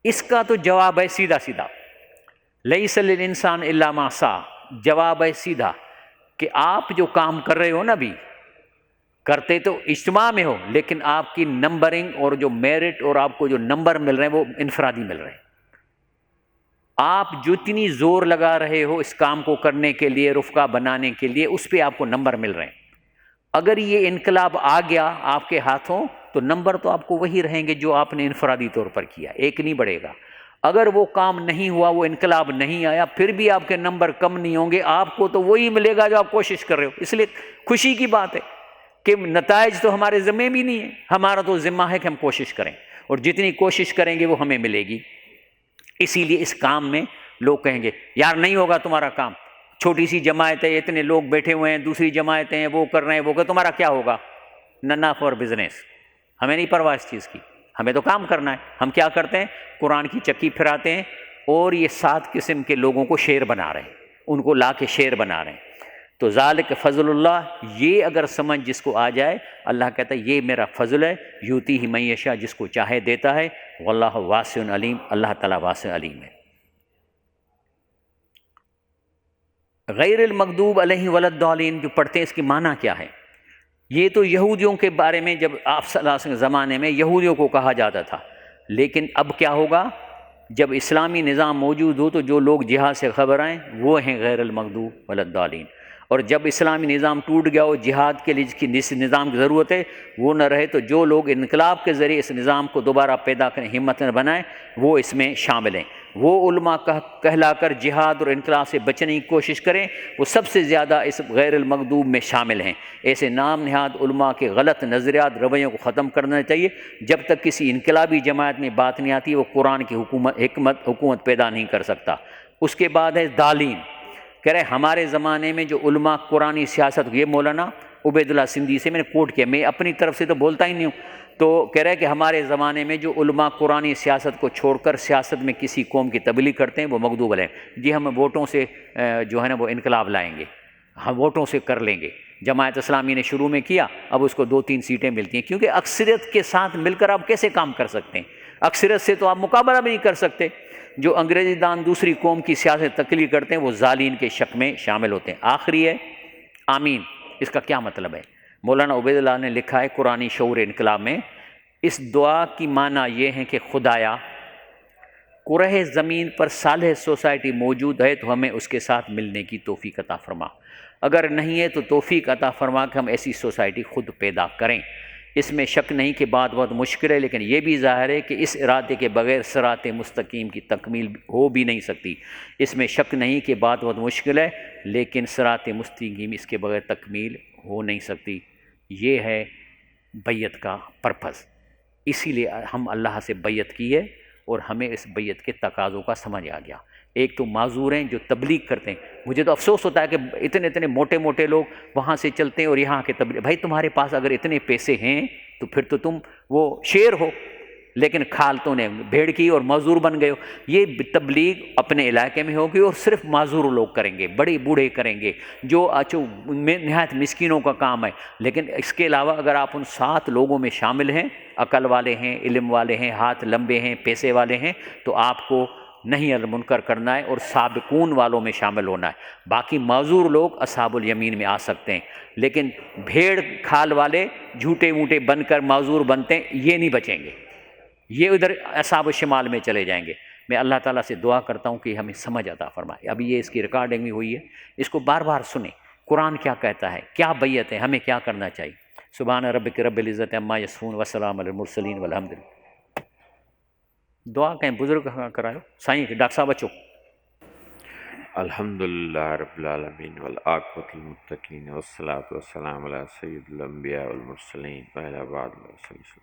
اس کا تو جواب ہے سیدھا سیدھا، لیس للانسان الا ما سعی، جواب ہے سیدھا کہ آپ جو کام کر رہے ہو نا، بھی کرتے تو اجتماع میں ہو، لیکن آپ کی نمبرنگ اور جو میرٹ اور آپ کو جو نمبر مل رہے ہیں وہ انفرادی مل رہے ہیں۔ آپ جتنی زور لگا رہے ہو اس کام کو کرنے کے لیے، رفقا بنانے کے لیے، اس پہ آپ کو نمبر مل رہے ہیں۔ اگر یہ انقلاب آ گیا آپ کے ہاتھوں تو نمبر تو آپ کو وہی رہیں گے جو آپ نے انفرادی طور پر کیا، ایک نہیں بڑھے گا۔ اگر وہ کام نہیں ہوا، وہ انقلاب نہیں آیا، پھر بھی آپ کے نمبر کم نہیں ہوں گے، آپ کو تو وہی ملے گا جو آپ کوشش کر رہے ہو۔ اس لیے خوشی کی بات ہے کہ نتائج تو ہمارے ذمہ بھی نہیں ہے، ہمارا تو ذمہ ہے کہ ہم کوشش کریں، اور جتنی کوشش کریں گے وہ ہمیں ملے گی۔ اسی لیے اس کام میں لوگ کہیں گے یار نہیں ہوگا تمہارا کام، چھوٹی سی جماعت ہے، اتنے لوگ بیٹھے ہوئے ہیں، دوسری جماعتیں ہیں وہ کر رہے ہیں، وہ کہ تمہارا کیا ہوگا؟ ننا فار بزنس، ہمیں نہیں پرواہ اس چیز کی، ہمیں تو کام کرنا ہے۔ ہم کیا کرتے ہیں؟ قرآن کی چکی پھراتے ہیں، اور یہ 7 قسم کے لوگوں کو شیر بنا رہے ہیں، ان کو لا کے شیر بنا رہے ہیں۔ تو ذالک فضل اللہ، یہ اگر سمجھ جس کو آ جائے، اللہ کہتا ہے یہ میرا فضل ہے، یؤتیہ من یشاء، جس کو چاہے دیتا ہے، واللہ واسع علیم، اللہ تعالیٰ واسع علیم ہے۔ غیر المغضوب علیہ ولا الضالین جو پڑھتے ہیں، اس کی معنی کیا ہے؟ یہ تو یہودیوں کے بارے میں جب آپ صلی اللہ علیہ وسلم کے زمانے میں یہودیوں کو کہا جاتا تھا، لیکن اب کیا ہوگا؟ جب اسلامی نظام موجود ہو تو جو لوگ جہاد سے خبر آئیں وہ ہیں غیر المغضوب ولا الضالین، اور جب اسلامی نظام ٹوٹ گیا ہو، جہاد کے لیے جس نظام کی ضرورت ہے وہ نہ رہے، تو جو لوگ انقلاب کے ذریعے اس نظام کو دوبارہ پیدا کریں، ہمت نہ بنائیں، وہ اس میں شامل ہیں۔ وہ علماء کہلا کر جہاد اور انقلاب سے بچنے کی کوشش کریں، وہ سب سے زیادہ اس غیر المغضوب میں شامل ہیں۔ ایسے نام نہاد علماء کے غلط نظریات، رویوں کو ختم کرنا چاہیے۔ جب تک کسی انقلابی جماعت میں بات نہیں آتی، وہ قرآن کی حکومت پیدا نہیں کر سکتا۔ اس کے بعد ہے ضالین، کہہ رہے ہمارے زمانے میں جو علماء قرآنی سیاست، یہ مولانا عبید اللہ سندھی سے میں نے کوٹ کیا، میں اپنی طرف سے تو بولتا ہی نہیں ہوں، تو کہہ رہے کہ ہمارے زمانے میں جو علماء قرآنی سیاست کو چھوڑ کر سیاست میں کسی قوم کی تبلیغ کرتے ہیں وہ مغضوب علیہم، جی ہم ووٹوں سے جو ہے نا وہ انقلاب لائیں گے، ہم ووٹوں سے کر لیں گے۔ جماعت اسلامی نے شروع میں کیا، اب اس کو 2-3 سیٹیں ملتی ہیں، کیونکہ اکثریت کے ساتھ مل کر آپ کیسے کام کر سکتے ہیں؟ اکثریت سے تو آپ مقابلہ بھی نہیں کر سکتے۔ جو انگریزی دان دوسری قوم کی سیاست تقلید کرتے ہیں وہ ضالین کے شک میں شامل ہوتے ہیں۔ آخری ہے آمین، اس کا کیا مطلب ہے؟ مولانا عبید اللہ نے لکھا ہے قرآنی شعور انقلاب میں، اس دعا کی معنی یہ ہے کہ خدایا کرہ زمین پر صالح سوسائٹی موجود ہے تو ہمیں اس کے ساتھ ملنے کی توفیق عطا فرما، اگر نہیں ہے تو توفیق عطا فرما کہ ہم ایسی سوسائٹی خود پیدا کریں۔ اس میں شک نہیں کہ بات بہت مشکل ہے، لیکن یہ بھی ظاہر ہے کہ اس ارادے کے بغیر صراط مستقیم کی تکمیل ہو بھی نہیں سکتی۔ اس میں شک نہیں کہ بات بہت مشکل ہے، لیکن صراط مستقیم اس کے بغیر تکمیل ہو نہیں سکتی۔ یہ ہے بیعت کا پرپس۔ اسی لیے ہم اللہ سے بیعت کی ہے اور ہمیں اس بیعت کے تقاضوں کا سمجھ آ گیا۔ ایک تو معذور ہیں جو تبلیغ کرتے ہیں، مجھے تو افسوس ہوتا ہے کہ اتنے اتنے موٹے موٹے لوگ وہاں سے چلتے ہیں اور یہاں کے تبلیغ، بھائی تمہارے پاس اگر اتنے پیسے ہیں تو پھر تو تم وہ شیر ہو، لیکن کھال تو نے بھیڑ کی اور معذور بن گئے ہو۔ یہ تبلیغ اپنے علاقے میں ہوگی اور صرف معذور لوگ کریں گے، بڑے بوڑھے کریں گے، جو نہایت مسکینوں کا کام ہے۔ لیکن اس کے علاوہ اگر آپ ان 7 لوگوں میں شامل ہیں، عقل والے ہیں، علم والے ہیں، ہاتھ لمبے ہیں، پیسے والے ہیں، تو آپ کو نہیں المنکر کرنا ہے اور سابقون والوں میں شامل ہونا ہے۔ باقی معذور لوگ اصحاب الیمین میں آ سکتے ہیں، لیکن بھیڑ کھال والے جھوٹے موٹے بن کر معذور بنتے ہیں، یہ نہیں بچیں گے، یہ ادھر اصحاب الشمال میں چلے جائیں گے۔ میں اللہ تعالیٰ سے دعا کرتا ہوں کہ ہمیں سمجھ عطا فرمائے۔ ابھی یہ اس کی ریکارڈنگ بھی ہوئی ہے، اس کو بار بار سنیں، قرآن کیا کہتا ہے، کیا بیعت ہے، ہمیں کیا کرنا چاہیے۔ سبحان ربک رب العزت عما یصفون وسلام علی المرسلین والحمد للہ۔ دعا کہیں بزرگ کرائے سائیں ڈاکٹر صاحب بچو۔ الحمدللہ رب العالمین والعاقبۃ للمتقین والصلاۃ والسلام علی سید الانبیاء والمرسلین وعلی بعد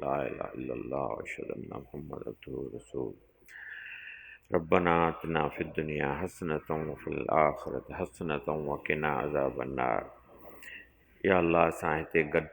لا الہ الا اللہ واشہد ان محمد عبدہ ورسولہ۔ ربنا آتنا فی الدنیا حسنۃ وفی الآخرۃ حسنۃ وقنا عذاب النار۔ یا اللہ اساں تے گڈ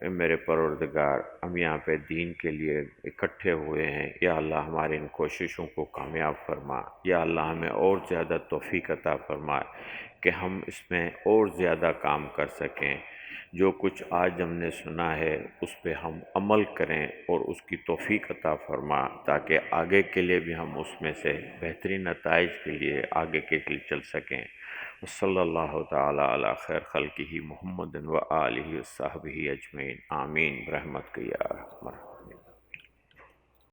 اے میرے پروردگار، ہم یہاں پہ دین کے لیے اکٹھے ہوئے ہیں، یا اللہ ہماری ان کوششوں کو کامیاب فرما، یا اللہ ہمیں اور زیادہ توفیق عطا فرما کہ ہم اس میں اور زیادہ کام کر سکیں۔ جو کچھ آج ہم نے سنا ہے اس پہ ہم عمل کریں اور اس کی توفیق عطا فرما، تاکہ آگے کے لیے بھی ہم اس میں سے بہترین نتائج کے لیے آگے کے لیے چل سکیں۔ صلی اللہ تعالی علی خیر خلقہ محمد و آلہ و صحبہ اجمعین، آمین برحمتک یا ارحم الراحمین۔